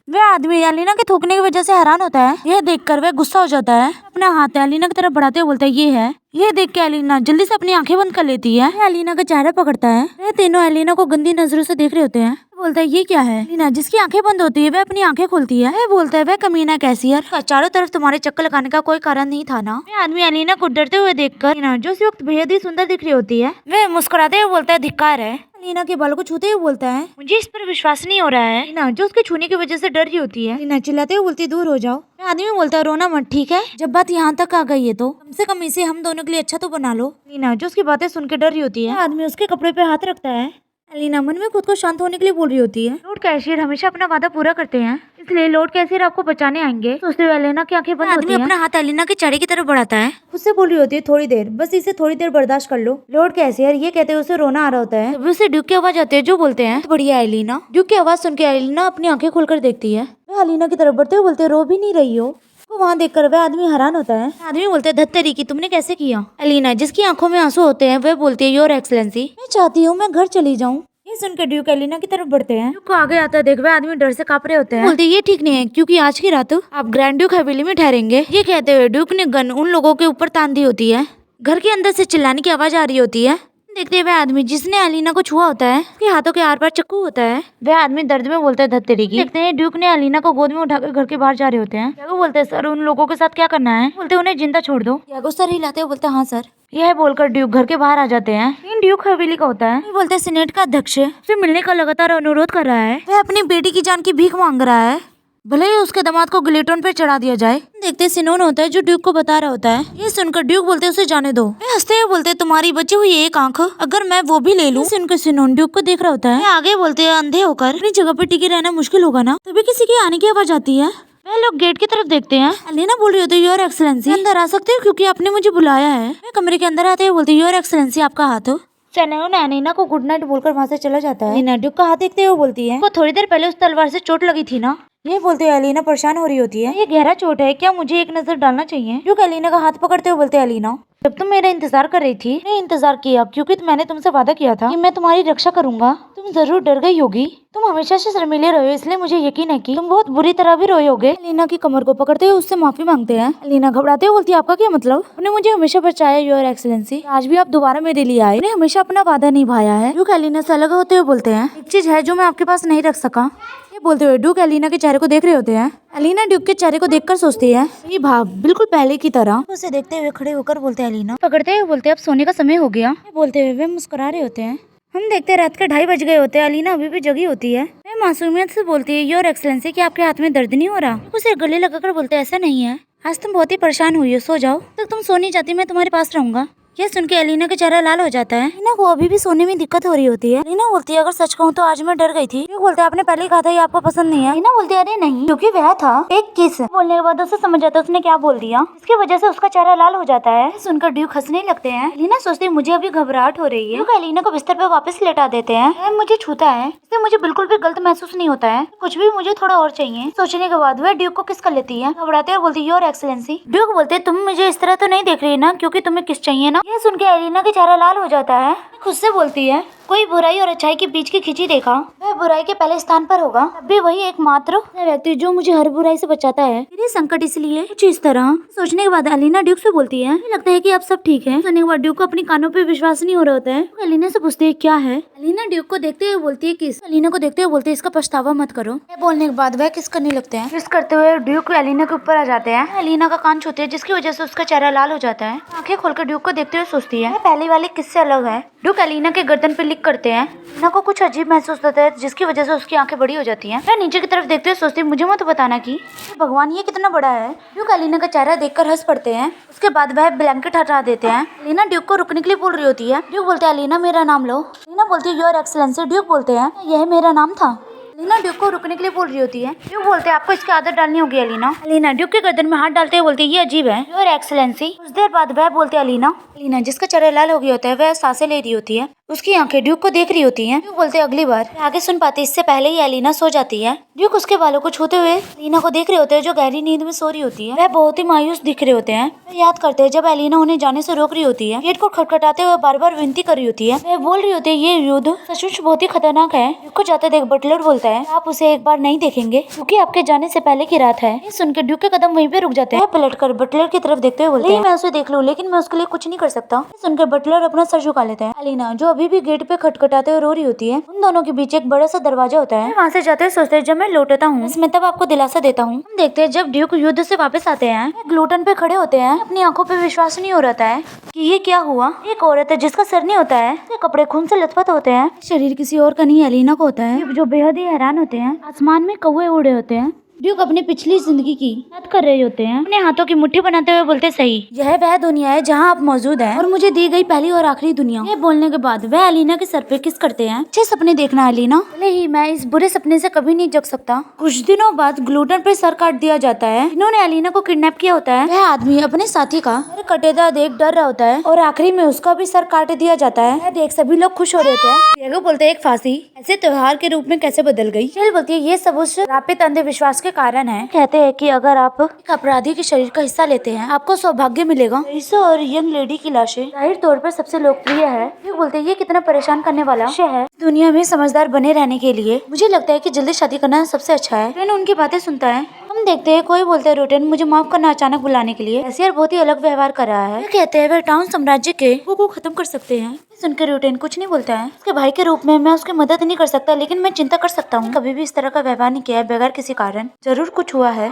वह आदमी एलिना के थूकने की वजह से हैरान होता है। यह देखकर वह गुस्सा हो जाता है। अपना हाथ एलिना की तरफ बढ़ाते हुए बोलता है ये है। यह देख के एलिना जल्दी से अपनी आंखें बंद कर लेती है। एलिना का चेहरा पकड़ता है। वह तीनों एलिना को गंदी नजरों से देख रहे होते हैं। बोलता है ये क्या है? एलिना जिसकी आंखें बंद होती है वह अपनी आंखें खोलती है। वह बोलता है वह कमीना कैसियर, चारों तरफ तुम्हारे चक्कर लगाने का कोई कारण नहीं था ना? वह आदमी एलिना को डरते हुए देखकर जो उस वक्त बेहद ही सुंदर दिख रही होती है, वह मुस्कुराते हुए बोलता है धिक्कार है। एलिना के बालों को छूते हुए बोलता है मुझे इस पर विश्वास नहीं हो रहा है। एलिना जो उसके छूने की वजह से डर रही होती है, एलिना चिल्लाते हुए बोलती दूर हो जाओ। आदमी बोलता है रोना मत, ठीक है? जब बात यहाँ तक आ गई है तो कम से कम इसे हम दोनों के लिए अच्छा तो बना लो। एलिना जो उसकी बातें सुन के डर रही होती है, आदमी उसके कपड़े पे हाथ रखता है। एलिना मन में खुद को शांत होने के लिए बोल रही होती है लॉर्ड कैशियर हमेशा अपना वादा पूरा करते हैं, इसलिए लॉर्ड कैशियर आपको बचाने आएंगे। सोचते हुए एलिना की आंखें बंद होती हैं। अपना हाथ एलिना के चेहरे की तरफ बढ़ाता है। उससे बोल रही होती है थोड़ी देर, बस इसे थोड़ी देर बर्दाश्त कर लो लॉर्ड कैशियर। ये कहते हुए उसे रोना आ रहा होता है। तभी उसे ड्यूक की आवाज आती है जो बोलते हैं बढ़िया एलिना। ड्यूक की आवाज सुन के एलिना अपनी आंखें खोलकर देखती है। वह एलिना की तरफ बढ़ते हुए बोलते रो भी नहीं रही हो। तो वहाँ देखकर वह आदमी हैरान होता है। आदमी बोलते हैं धत्तेरी की तुमने कैसे किया? एलिना जिसकी आंखों में आंसू होते हैं वह बोलती है योर एक्सलेंसी मैं चाहती हूँ मैं घर चली जाऊँ। ये सुनकर ड्यूक एलिना की तरफ बढ़ते हैं। ड्यूक को आगे आता देख वह आदमी डर से कांप रहे होते हैं। बोलते ये ठीक नहीं है क्योंकि आज की रात आप ग्रैंड ड्यूक हवेली में ठहरेंगे। ये कहते हुए ड्यूक ने गन उन लोगों के ऊपर तान दी होती है। घर के अंदर से चिल्लाने की आवाज आ रही होती है। देखते हुए आदमी जिसने एलिना को छुआ होता है उसके हाथों के आर पार चाकू होता है। वह आदमी दर्द में बोलता है धत्तेरी की। देखते हैं ड्यूक ने एलिना को गोद में उठाकर घर के बाहर जा रहे होते हैं। यागो बोलते हैं सर उन लोगों के साथ क्या करना है? बोलते उन्हें जिंदा छोड़ दो। यागो सर हिलाते हुए बोलते हाँ सर। यह बोलकर ड्यूक घर के बाहर आ जाते हैं। इन ड्यूक हवेली का होता है। बोलते सीनेट का अध्यक्ष से मिलने का लगातार अनुरोध कर रहा है। वह अपनी बेटी की जान की भीख मांग रहा है, भले ही उसके दामाद को गिलेटोन पे चढ़ा दिया जाए। देखते सिनोन होता है जो ड्यूक को बता रहा होता है। ये सुनकर ड्यूक बोलते उसे जाने दो। वे हंसते हुए बोलते तुम्हारी बची हुई एक आंख अगर मैं वो भी ले लूं। सुनकर सिनोन ड्यूक को देख रहा होता है। आगे बोलते हैं अंधे होकर अपनी जगह पे टिके रहना मुश्किल होगा ना। तभी किसी के आने की आवाज आती है। वह लोग गेट की तरफ देखते हैं। एलिना बोल रही होती है योर एक्सलेंसी अंदर आ सकते हो क्योंकि आपने मुझे बुलाया है। वे कमरे के अंदर आते हुए बोलते योर एक्सलेंसी आपका हाथ। सिनोन एलिना को गुड नाइट बोलकर वहाँ से चला जाता है। एलिना ड्यूक का हाथ देखते हुए बोलती है वो थोड़ी देर पहले उस तलवार से चोट लगी थी ना? ये बोलते हुए एलिना परेशान हो रही होती है। ये गहरा चोट है, क्या मुझे एक नजर डालना चाहिए? ड्यूक एलिना का हाथ पकड़ते हुए बोलते एलिना जब तुम मेरा इंतजार कर रही थी मैंने इंतजार किया क्योंकि मैंने तुमसे वादा किया था कि मैं तुम्हारी रक्षा करूंगा। तुम जरूर डर गई होगी। तुम हमेशा से शर्मीले रहे हो इसलिए मुझे यकीन है कि तुम बहुत बुरी तरह भी रोए होगे। एलिना की कमर को पकड़ते हुए उससे माफी मांगते हैं। एलिना घबराते हुए बोलती है आपका क्या मतलब? आपने मुझे हमेशा बचाया योर एक्सलेंसी। आज भी आप दोबारा मेरे लिए आए। मैंने हमेशा अपना वादा निभाया है। ड्यूक एलिना से अलग होते हुए बोलते हैं एक चीज है जो मैं आपके पास नहीं रख सका। ये बोलते हुए ड्यूक एलिना के चेहरे को देख रहे होते हैं। एलिना ड्यूक के चेहरे को देखकर सोचती है ये भाव बिल्कुल पहले की तरह। उसे देखते हुए खड़े होकर बोलते हैं एलिना पकड़ते हुए बोलते अब सोने का समय हो गया। बोलते हुए वे मुस्कुरा रहे होते हैं। हम देखते रात के 2:30 बज गए होते हैं। एलिना अभी भी जगी होती है। वह मासूमियत से बोलती है योर एक्सलेंसी कि आपके हाथ में दर्द नहीं हो रहा? उसे गले लगाकर बोलते ऐसा नहीं है, आज तुम बहुत ही परेशान हुई हो, सो जाओ। तक तुम सो नहीं जाती मैं तुम्हारे पास रहूंगा। यह सुन के एलिना का चेहरा लाल हो जाता है। एलिना को अभी भी सोने में दिक्कत हो रही होती है। एलिना बोलती है अगर सच कहूँ तो आज मैं डर गई थी। ड्यूक बोलते आपने पहले कहा था ये आपको पसंद नहीं है। एलिना बोलती है अरे नहीं क्योंकि वह था एक किस। बोलने के बाद उसे समझ आता है उसने क्या बोल दिया। इसकी वजह से उसका चेहरा लाल हो जाता है। सुनकर ड्यूक हंसने लगते हैं। एलिना सोचती है मुझे अभी घबराहट हो रही है। ड्यूक एलिना को बिस्तर पे वापस लेटा देते हैं। वह मुझे छूता है इससे मुझे बिल्कुल भी गलत महसूस नहीं होता है। कुछ भी मुझे थोड़ा और चाहिए। सोचने के बाद वह ड्यूक को किस कर लेती है। घबराते हुए बोलती है योर एक्सलेंसी। ड्यूक बोलते तुम मुझे इस तरह तो नहीं देख रही ना क्योंकि तुम्हें किस चाहिए ना? यह सुन के एलिना का चेहरा लाल हो जाता है। खुद से बोलती है, कोई बुराई और अच्छाई के बीच की खिंची देखा, वह बुराई के पहले स्थान पर होगा। तब भी वही एकमात्र व्यक्ति जो मुझे हर बुराई से बचाता है। मेरे संकट इसलिए कुछ इस तरह सोचने के बाद एलिना ड्यूक से बोलती है, लगता है कि अब सब ठीक है। सुनने के बाद ड्यूक को अपनी कानों पे विश्वास नहीं हो रहा होता है। तो एलिना से पूछती है क्या है। एलिना ड्यूक को देखते हुए बोलती है किस। एलिना को देखते हुए बोलती है इसका पछतावा मत करो। यह बोलने के बाद वह किस करने लगते हैं। किस करते हुए ड्यूक एलिना के ऊपर आ जाते हैं। एलिना का कान छूते हैं जिसकी वजह से उसका चेहरा लाल हो जाता है। आंखें खोलकर ड्यूक को देखते हुए सोचती है पहले वाली किससे अलग है। ड्यूक एलिना के गर्दन पे लिक करते हैं। एलिना को कुछ अजीब महसूस होता है जिसकी वजह से उसकी आंखें बड़ी हो जाती हैं। वह नीचे की तरफ देखते हुए सोचती है मुझे मत बताना कि भगवान ये कितना बड़ा है। ड्यूक एलिना का चेहरा देखकर हंस पड़ते हैं। उसके बाद वह ब्लैंकेट हटा देते हैं। एलिना ड्यूक को रुकने के लिए बोल रही होती है। ड्यूक बोलते हैं एलिना मेरा नाम लो। एलिना बोलती है योर एक्सीलेंसी। ड्यूक बोलते हैं यह मेरा नाम था। एलिना ड्यूक को रुकने के लिए बोल रही होती है। ड्यूक बोलते हैं आपको इसकी आदत डालनी होगी एलिना। एलिना ड्यूक के गर्दन में हाथ डालते हुए बोलती है ये अजीब है योर एक्सीलेंसी। कुछ देर बाद वह बोलते हैं एलिना जिसका चेहरा लाल हो गया होता है वह सांसें ले रही होती है। उसकी आंखें ड्यूक को देख रही होती हैं। ड्यूक बोलते हैं अगली बार आगे सुन पाते इससे पहले ही एलिना सो जाती है। ड्यूक उसके बालों को छूते हुए एलिना को देख रहे होते हैं जो गहरी नींद में सो रही होती है। वह बहुत ही मायूस दिख रहे होते हैं। वह याद करते हैं जब एलिना उन्हें जाने से रोक रही होती है। गेट को खटखटाते हुए बार बार विनती कर रही होती है। वह बोल रही होती है ये युद्ध सचमुच बहुत ही खतरनाक है। ड्यूक को जाते देख बटलर बोलता है आप उसे एक बार नहीं देखेंगे क्योंकि आपके जाने से पहले की रात है। ये सुनकर ड्यूक के कदम वहीं पे रुक जाते हैं। पलटकर बटलर की तरफ देखते हुए बोलते हैं मैं उसे देख लूं लेकिन मैं उसके लिए कुछ नहीं कर सकता। सुनकर बटलर अपना सर झुका लेता है। एलिना जो अभी भी गेट पे खटखटाते हुए रो रही होती है। उन दोनों के बीच एक बड़ा सा दरवाजा होता है। वहाँ से जाते हुए सोचते हैं जब मैं लौटता हूँ मैं तब आपको दिलासा देता हूँ। हम देखते हैं जब ड्यूक युद्ध से वापस आते हैं ग्लूटन पे खड़े होते हैं। अपनी आंखों पे विश्वास नहीं हो रहा है कि ये क्या हुआ। एक औरत है जिसका सर नहीं होता है। उसके कपड़े खून से लथपथ होते हैं। शरीर किसी और का नहीं एलिना को होता है। जो बेहद ही हैरान होते हैं। आसमान में कौवे उड़े होते हैं। ड्यूक अपनी पिछली जिंदगी की याद कर रहे होते हैं। अपने हाथों की मुट्ठी बनाते हुए बोलते सही यह वह दुनिया है जहाँ आप मौजूद हैं और मुझे दी गई पहली और आखिरी दुनिया। ये बोलने के बाद वह एलिना के सर पे किस करते हैं। अच्छे सपने देखना एलिना भले ही मैं इस बुरे सपने से कभी नहीं जग सकता। कुछ दिनों बाद ग्लूटन पे सर काट दिया जाता है। इन्होंने एलिना को किडनैप किया होता है। वह आदमी अपने साथी का सर कटेदा देख डर रहा होता है और आखिरी में उसका भी सर काट दिया जाता है। वह देख सभी लोग खुश हो रहे होते हैं। डिएगो बोलते हैं एक फांसी ऐसे त्योहार के रूप में कैसे बदल गई। चल बोलती है ये सब उस रापित अंधविश्वास के कारण है। कहते हैं कि अगर आप एक अपराधी के शरीर का हिस्सा लेते हैं आपको सौभाग्य मिलेगा। रईसों और यंग लेडी की लाशें जाहिर तौर पर सबसे लोकप्रिय है। ये बोलते हैं ये कितना परेशान करने वाला विषय है। दुनिया में समझदार बने रहने के लिए मुझे लगता है कि जल्दी शादी करना सबसे अच्छा है। रोटेन उनकी बातें सुनता है। हम देखते हैं कोई बोलते हैं रोटेन मुझे माफ करना अचानक बुलाने के लिए। कैसियर बहुत ही अलग व्यवहार कर रहा है। कहते हैं वह टाउन साम्राज्य के को खत्म कर सकते हैं। सुनकर रोटेन कुछ नहीं बोलता है। उसके भाई के रूप में मैं उसकी मदद नहीं कर सकता लेकिन मैं चिंता कर सकता हूँ। कभी भी इस तरह का व्यवहार नहीं किया है बगैर किसी कारण। जरूर कुछ हुआ है।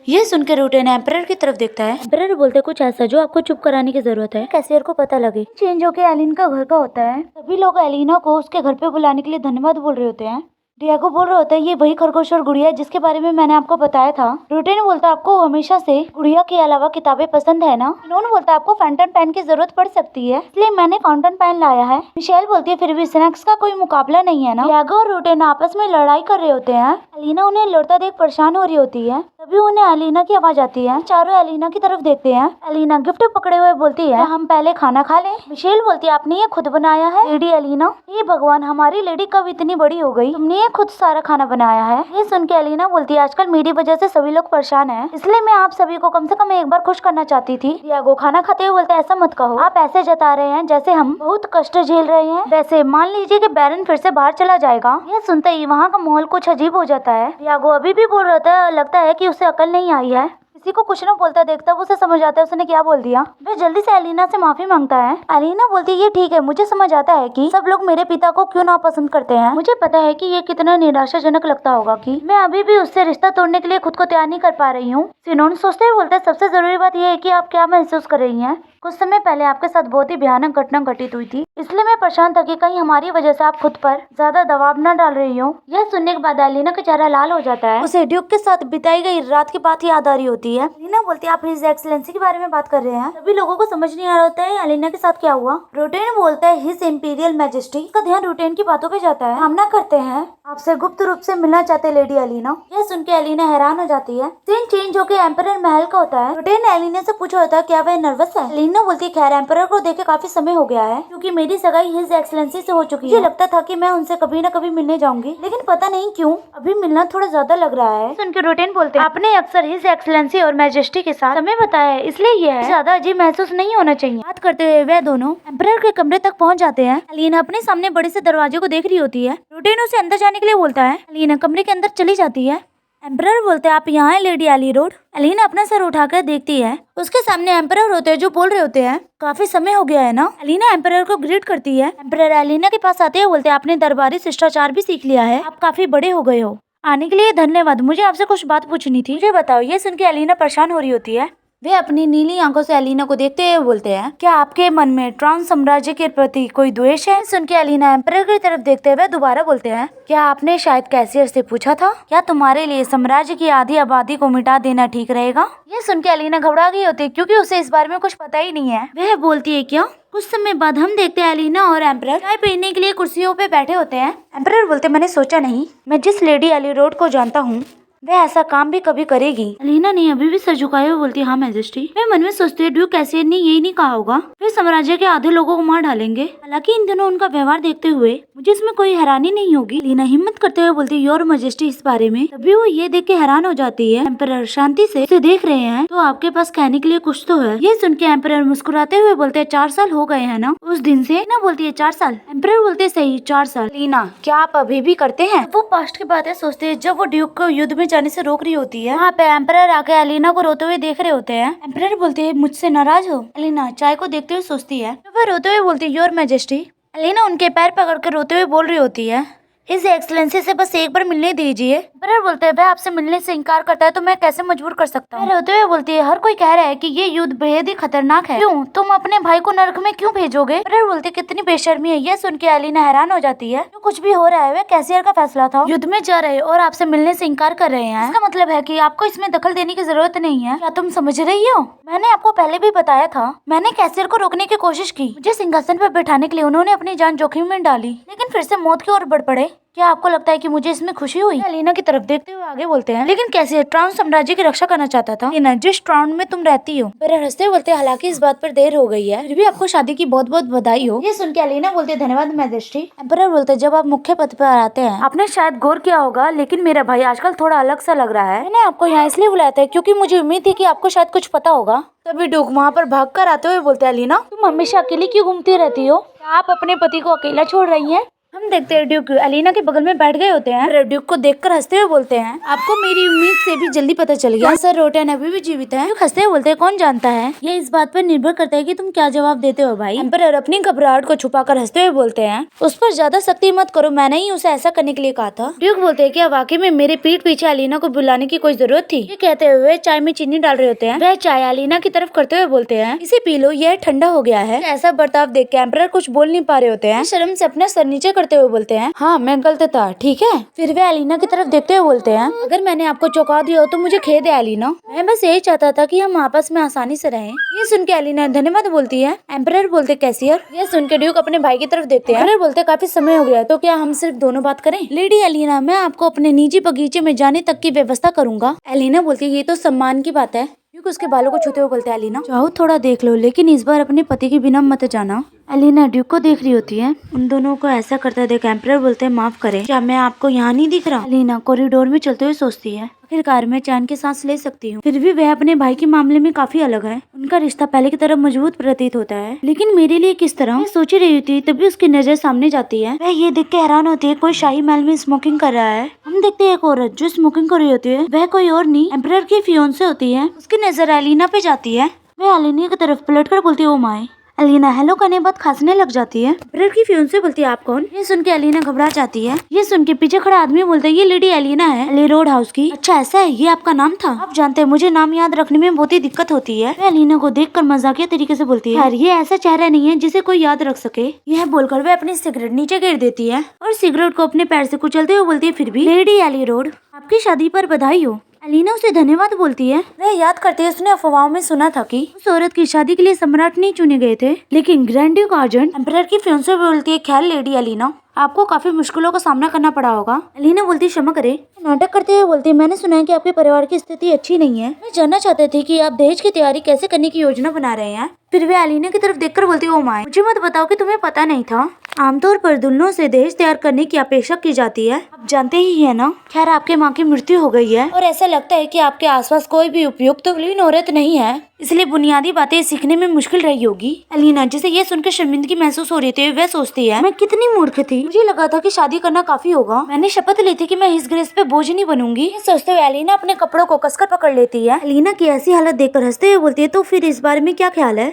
ये सुनकर रोटेन एम्परर की तरफ देखता है। एम्परर बोलते कुछ ऐसा जो आपको चुप कराने की जरूरत है। कैसियर को पता लगे चेंज होकर एलिन का घर का होता है। सभी लोग एलिना को उसके घर पे बुलाने के लिए धन्यवाद बोल रहे होते हैं। डिएगो बोल रहा होता है ये वही खरगोश और गुड़िया जिसके बारे में मैंने आपको बताया था। रोटेन बोलता है आपको हमेशा से गुड़िया के अलावा किताबें पसंद है ना। इन्होंने बोलता है आपको फाउंटेन पेन की जरूरत पड़ सकती है इसलिए मैंने फाउंटेन पेन लाया है। मिशेल बोलती है फिर भी स्नैक्स का कोई मुकाबला नहीं है ना। डिएगो और रोटेन आपस में लड़ाई कर रहे होते हैं। एलिना उन्हें लड़ता देख परेशान हो रही होती है। तभी उन्हें एलिना की आवाज आती है। चारों एलिना की तरफ देखते हैं। एलिना गिफ्ट पकड़े हुए बोलती है हम पहले खाना खा लें। मिशेल बोलती है आपने ये खुद बनाया है। लेडी एलिना ये भगवान हमारी लेडी कब इतनी बड़ी हो गई। तुमने ये खुद सारा खाना बनाया है। ये सुन के एलिना बोलती है आजकल मेरी वजह से सभी लोग परेशान हैं इसलिए मैं आप सभी को कम से कम एक बार खुश करना चाहती थी। डिएगो खाना खाते हुए बोलता है ऐसा मत कहो। आप ऐसे जता रहे हैं जैसे हम बहुत कष्ट झेल रहे हैं। वैसे मान लीजिए कि बैरन फिर से बाहर चला जाएगा। ये सुनते ही वहाँ का माहौल कुछ अजीब हो जाता है। डिएगो अभी भी बोल रहा था लगता है कि उसे अकल नहीं आई है। किसी को कुछ ना बोलता देखता वो उसे समझ आता है उसने क्या बोल दिया। वह जल्दी से एलिना से माफी मांगता है। एलिना बोलती है ये ठीक है मुझे समझ आता है कि सब लोग मेरे पिता को क्यों ना पसंद करते हैं। मुझे पता है कि ये कितना निराशाजनक लगता होगा कि मैं अभी भी उससे रिश्ता तोड़ने के लिए खुद को तैयार नहीं कर पा रही हूँ। सिनोन सोचते हुए बोलता है सबसे जरूरी बात यह है कि आप क्या महसूस कर रही हैं। कुछ समय पहले आपके साथ बहुत ही भयानक घटना घटित हुई थी इसलिए मैं परेशान था कि कहीं हमारी वजह से आप खुद पर ज्यादा दबाव न डाल रही हो। यह सुनने के बाद एलिना का चेहरा लाल हो जाता है। उसे ड्यूक के साथ बिताई गई रात की बात याद आ रही होती है। एलिना बोलती है आप हिज एक्सीलेंसी के बारे में बात कर रहे हैं। सभी लोगों को समझ नहीं आ रहा होता है एलिना के साथ क्या हुआ। रोटेन बोलता है हिज इंपीरियल मैजेस्टी। का ध्यान रोटेन की बातों पे जाता है। कामना करते हैं आपसे गुप्त रूप से मिलना चाहते लेडी एलिना। यह सुन के एलिना हैरान हो जाती है। सीन चेंज होकर एम्परर महल का होता है। रोटेन एलिना से पूछा होता है क्या वह नर्वस है। अलीना बोलती है खैर एम्परर को देखे काफी समय हो गया है क्योंकि मेरी सगाई हिज एक्सलेंसी से हो चुकी है। मुझे लगता था कि मैं उनसे कभी न कभी मिलने जाऊंगी, लेकिन पता नहीं क्यों अभी मिलना थोड़ा ज्यादा लग रहा है। उनके रूटीन बोलते हैं आपने अक्सर हिज एक्सलेंसी और मैजेस्टी के साथ समय बताया है, इसलिए यह ज्यादा अजीब महसूस नहीं होना चाहिए। बात करते हुए वे दोनों एम्परर के कमरे तक पहुंच जाते हैं। अलीना अपने सामने बड़े से दरवाजे को देख रही होती है। रूटीन उसे अंदर जाने के लिए बोलता है। अलीना कमरे के अंदर चली जाती है। एम्परर बोलते हैं आप यहाँ हैं लेडी एली रोड। अलीना अपना सर उठाकर देखती है। उसके सामने एम्परर होते हैं जो बोल रहे होते हैं काफी समय हो गया है ना। अलीना एम्परर को ग्रीट करती है। एम्परर अलीना के पास आते हैं बोलते हैं आपने दरबारी शिष्टाचार भी सीख लिया है, आप काफी बड़े हो गए हो, आने के लिए धन्यवाद। मुझे आपसे कुछ बात पूछनी थी, मुझे बताओ। ये सुन के अलीना परेशान हो रही होती है। वे अपनी नीली आंखों से अलीना को देखते हुए बोलते हैं क्या आपके मन में ट्रांस साम्राज्य के प्रति कोई द्वेष है। सुन के अलीना एम्परर की तरफ देखते हुए दोबारा बोलते हैं क्या आपने शायद कैसियर से पूछा था क्या तुम्हारे लिए साम्राज्य की आधी आबादी को मिटा देना ठीक रहेगा। ये सुन के अलीना घबरा गई होती है क्योंकि उसे इस बारे में कुछ पता ही नहीं है। वह बोलती है क्या। कुछ समय बाद हम देखते हैं अलीना और एम्परर चाय पीने के लिए कुर्सियों पे बैठे होते हैं। एम्परर बोलते मैंने सोचा नहीं, मैं जिस लेडी एली रोड को जानता हूँ वह ऐसा काम भी कभी करेगी। अलीना ने अभी भी सर झुकाए हुए बोलती है हाँ मैजेस्टी। वे मन में सोचती है ड्यूक कैसियर ने यही नहीं कहा होगा वे साम्राज्य के आधे लोगों को मार डालेंगे। हालांकि इन दिनों उनका व्यवहार देखते हुए मुझे इसमें कोई हैरानी नहीं होगी। अलीना हिम्मत करते हुए बोलती है योर मैजेस्टी इस बारे में। तभी वो ये देख के हैरान हो जाती है एम्परर शांति से उसे देख रहे हैं तो आपके पास कहने के लिए कुछ तो है। ये सुन के एम्परर मुस्कुराते हुए बोलते हैं 4 साल हो गए हैं ना उस दिन से। ना बोलती है 4 साल। एम्परर बोलते सही 4 साल। अलीना क्या आप अभी भी करते हैं। वो पास्ट की बातें सोचते हैं जब वो ड्यूक को युद्ध में जाने से रोक रही होती है। वहाँ पे एम्परर आके अलीना को रोते हुए देख रहे होते हैं। एम्परर बोलते हैं मुझसे नाराज हो। अलीना चाय को देखते हुए सोचती है तो वह रोते हुए बोलती है योर मैजेस्टी। अलीना उनके पैर पकड़ कर रोते हुए बोल रही होती है हिज एक्सलेंसी से बस एक बार मिलने दीजिए। एम्परर बोलते हैं वह आपसे मिलने से इनकार करता है तो मैं कैसे मजबूर कर सकता हूँ। रोते हुए बोलती है हर कोई कह रहा है कि ये युद्ध बेहद ही खतरनाक है, क्यों तुम अपने भाई को नरक में क्यों भेजोगे। एम्परर बोलते कितनी बेशर्मी है। यह सुन के अलीना हैरान हो जाती है जो कुछ भी हो रहा है वह कैसियर का फैसला था। युद्ध में जा रहे और आपसे मिलने से इनकार कर रहे हैं, इसका मतलब है कि आपको इसमें दखल देने की जरूरत नहीं है। क्या तुम समझ रही हो। मैंने आपको पहले भी बताया था मैंने कैसियर को रोकने की कोशिश की, मुझे सिंहासन पर बैठाने के लिए उन्होंने अपनी जान जोखिम में डाली लेकिन फिर से मौत की ओर बढ़ पड़े। क्या आपको लगता है कि मुझे इसमें खुशी हुई। अलीना की तरफ देखते हुए आगे बोलते हैं लेकिन कैसे ट्राउन साम्राज्य की रक्षा करना चाहता था अलीना जिस ट्राउन में तुम रहती हो। एम्परर हंसते बोलते हालांकि इस बात पर देर हो गई है फिर भी आपको शादी की बहुत बहुत बधाई हो। ये सुन के अलीना बोलते धन्यवाद मैजेस्टी। एम्परर बोलते जब आप मुख्य पद पर आते हैं आपने शायद गौर किया होगा लेकिन मेरा भाई आजकल थोड़ा अलग सा लग रहा है। मैंने आपको यहाँ इसलिए बुलाया था क्योंकि मुझे उम्मीद थी कि आपको शायद कुछ पता होगा। तभी ड्यूक वहाँ पर भाग कर आते हुए बोलते अलीना तुम हमेशा अकेली क्यों घूमती रहती हो, क्या आप अपने पति को अकेला छोड़ रही हैं। हम देखते हैं ड्यूक अलीना के बगल में बैठ गए होते हैं। ड्यूक को देखकर हंसते हुए बोलते हैं आपको मेरी उम्मीद से भी जल्दी पता चल गया सर रोटेन अभी भी जीवित है। हंसते हुए बोलते हैं कौन जानता है, ये इस बात पर निर्भर करता है कि तुम क्या जवाब देते हो भाई। एम्परर अपनी घबराहट को छुपाकर हंसते हुए बोलते हैं उस पर ज्यादा सख्ती मत करो, मैंने ही उसे ऐसा करने के लिए कहा था। ड्यूक बोलते हैं क्या वाकई में मेरे पीठ पीछे अलीना को बुलाने की कोई जरूरत थी। ये कहते हुए चाय में चीनी डाल रहे होते हैं। वह चाय अलीना की तरफ करते हुए बोलते हैं इसे पी लो यह ठंडा हो गया है। ऐसा बर्ताव देख के एम्परर कुछ बोल नहीं पा रहे होते हैं। शर्म से अपना सर नीचे करते हुए बोलते हैं हाँ मैं गलत था ठीक है। फिर वे अलीना की तरफ देखते हुए बोलते हैं अगर मैंने आपको चौंका दिया हो तो मुझे खेद है अलीना, मैं बस यही चाहता था कि हम आपस में आसानी से रहें। ये सुन के अलीना धन्यवाद बोलती है। एम्परर बोलते कैसियर। ये सुन के ड्यूक अपने भाई की तरफ देखते हैं। एम्परर बोलते काफी समय हो गया तो क्या हम सिर्फ दोनों बात करें। लेडी अलीना मैं आपको अपने निजी बगीचे में जाने तक की व्यवस्था करूंगा। अलीना बोलती है ये तो सम्मान की बात है। ड्यूक उसके बालों को छूते हुए बोलते हैं अलीना चाहो थोड़ा देख लो लेकिन इस बार अपने पति के बिना मत जाना। अलीना ड्यूक को देख रही होती है। उन दोनों को ऐसा करता देख एम्परर बोलते हैं माफ करें क्या मैं आपको यहाँ नहीं दिख रहा। अलीना कॉरिडोर में चलते हुए सोचती है आखिरकार मैं चैन की सांस ले सकती हूँ। फिर भी वह अपने भाई के मामले में काफी अलग है। उनका रिश्ता पहले की तरह मजबूत प्रतीत होता है लेकिन मेरे लिए किस तरह। मैं सोच रही थी तभी उसकी नजर सामने जाती है। वह ये देख के हैरान होती है कोई शाही महल में स्मोकिंग कर रहा है। हम देखते हैं एक औरत जो स्मोकिंग कर रही होती है वह कोई और नहीं एम्परर की फियोंसे होती है। उसकी नजर अलीना पे जाती है। वह अलीना की तरफ पलट कर बोलती है ओ माय। अलीना हेलो करने बाद खांसने लग जाती है। एम्परर की फियोंसे बोलती है आप कौन। ये सुन के अलीना घबरा जाती है। ये सुन के पीछे खड़ा आदमी बोलता है ये लेडी अलीना है एली रोड हाउस की। अच्छा ऐसा है ये आपका नाम था। आप जानते हैं मुझे नाम याद रखने में बहुत ही दिक्कत होती है। अलीना को देखकर मजाकिया तरीके से बोलती है ये ऐसा चेहरा नहीं है जिसे कोई याद रख सके। यह बोलकर वह अपनी सिगरेट नीचे गिर देती है और सिगरेट को अपने पैर से कुचलते हुए बोलती है फिर भी लेडी एली रोड आपकी शादी पर बधाई हो। एलिना उसे धन्यवाद बोलती है। वह याद करती है उसने अफवाहों में सुना था कि उस औरत की शादी के लिए सम्राट नहीं चुने गए थे, लेकिन ग्रैंड ड्यूक आर्जेंट एम्परर की फियांसे बोलती है, ख्याल लेडी एलिना, आपको काफी मुश्किलों का सामना करना पड़ा होगा। एलिना बोलती क्षमा करे। नाटक करते हुए बोलती, मैंने सुना है कि आपके परिवार की स्थिति अच्छी नहीं है। मैं जानना चाहते थे कि आप दहेज की तैयारी कैसे करने की योजना बना रहे हैं। फिर वे एलिना की तरफ देखकर बोलती, ओ माय, मुझे मत बताओ कि तुम्हें पता नहीं था। आमतौर पर दुल्हनों से दहेज तैयार करने की अपेक्षा की जाती है, आप जानते ही है ना। खैर, आपके माँ की मृत्यु हो गई है और ऐसा लगता है कि आपके आसपास कोई भी उपयुक्त कुलीन औरत नहीं है, इसलिए बुनियादी बातें सीखने में मुश्किल रही होगी। एलिना, जिसे ये सुनकर शर्मिंदगी महसूस हो रही थी, वह सोचती है, मैं कितनी मूर्ख थी, मुझे लगा था कि शादी करना काफी होगा। मैंने शपथ ली थी कि मैं इस ग्रेस पे बोझ नहीं बनूंगी। ये सोचते हुए एलिना अपने कपड़ों को कसकर पकड़ लेती है। एलिना की ऐसी हालत देखकर हंसते हुए बोलती है, तो फिर इस बारे में क्या ख्याल है?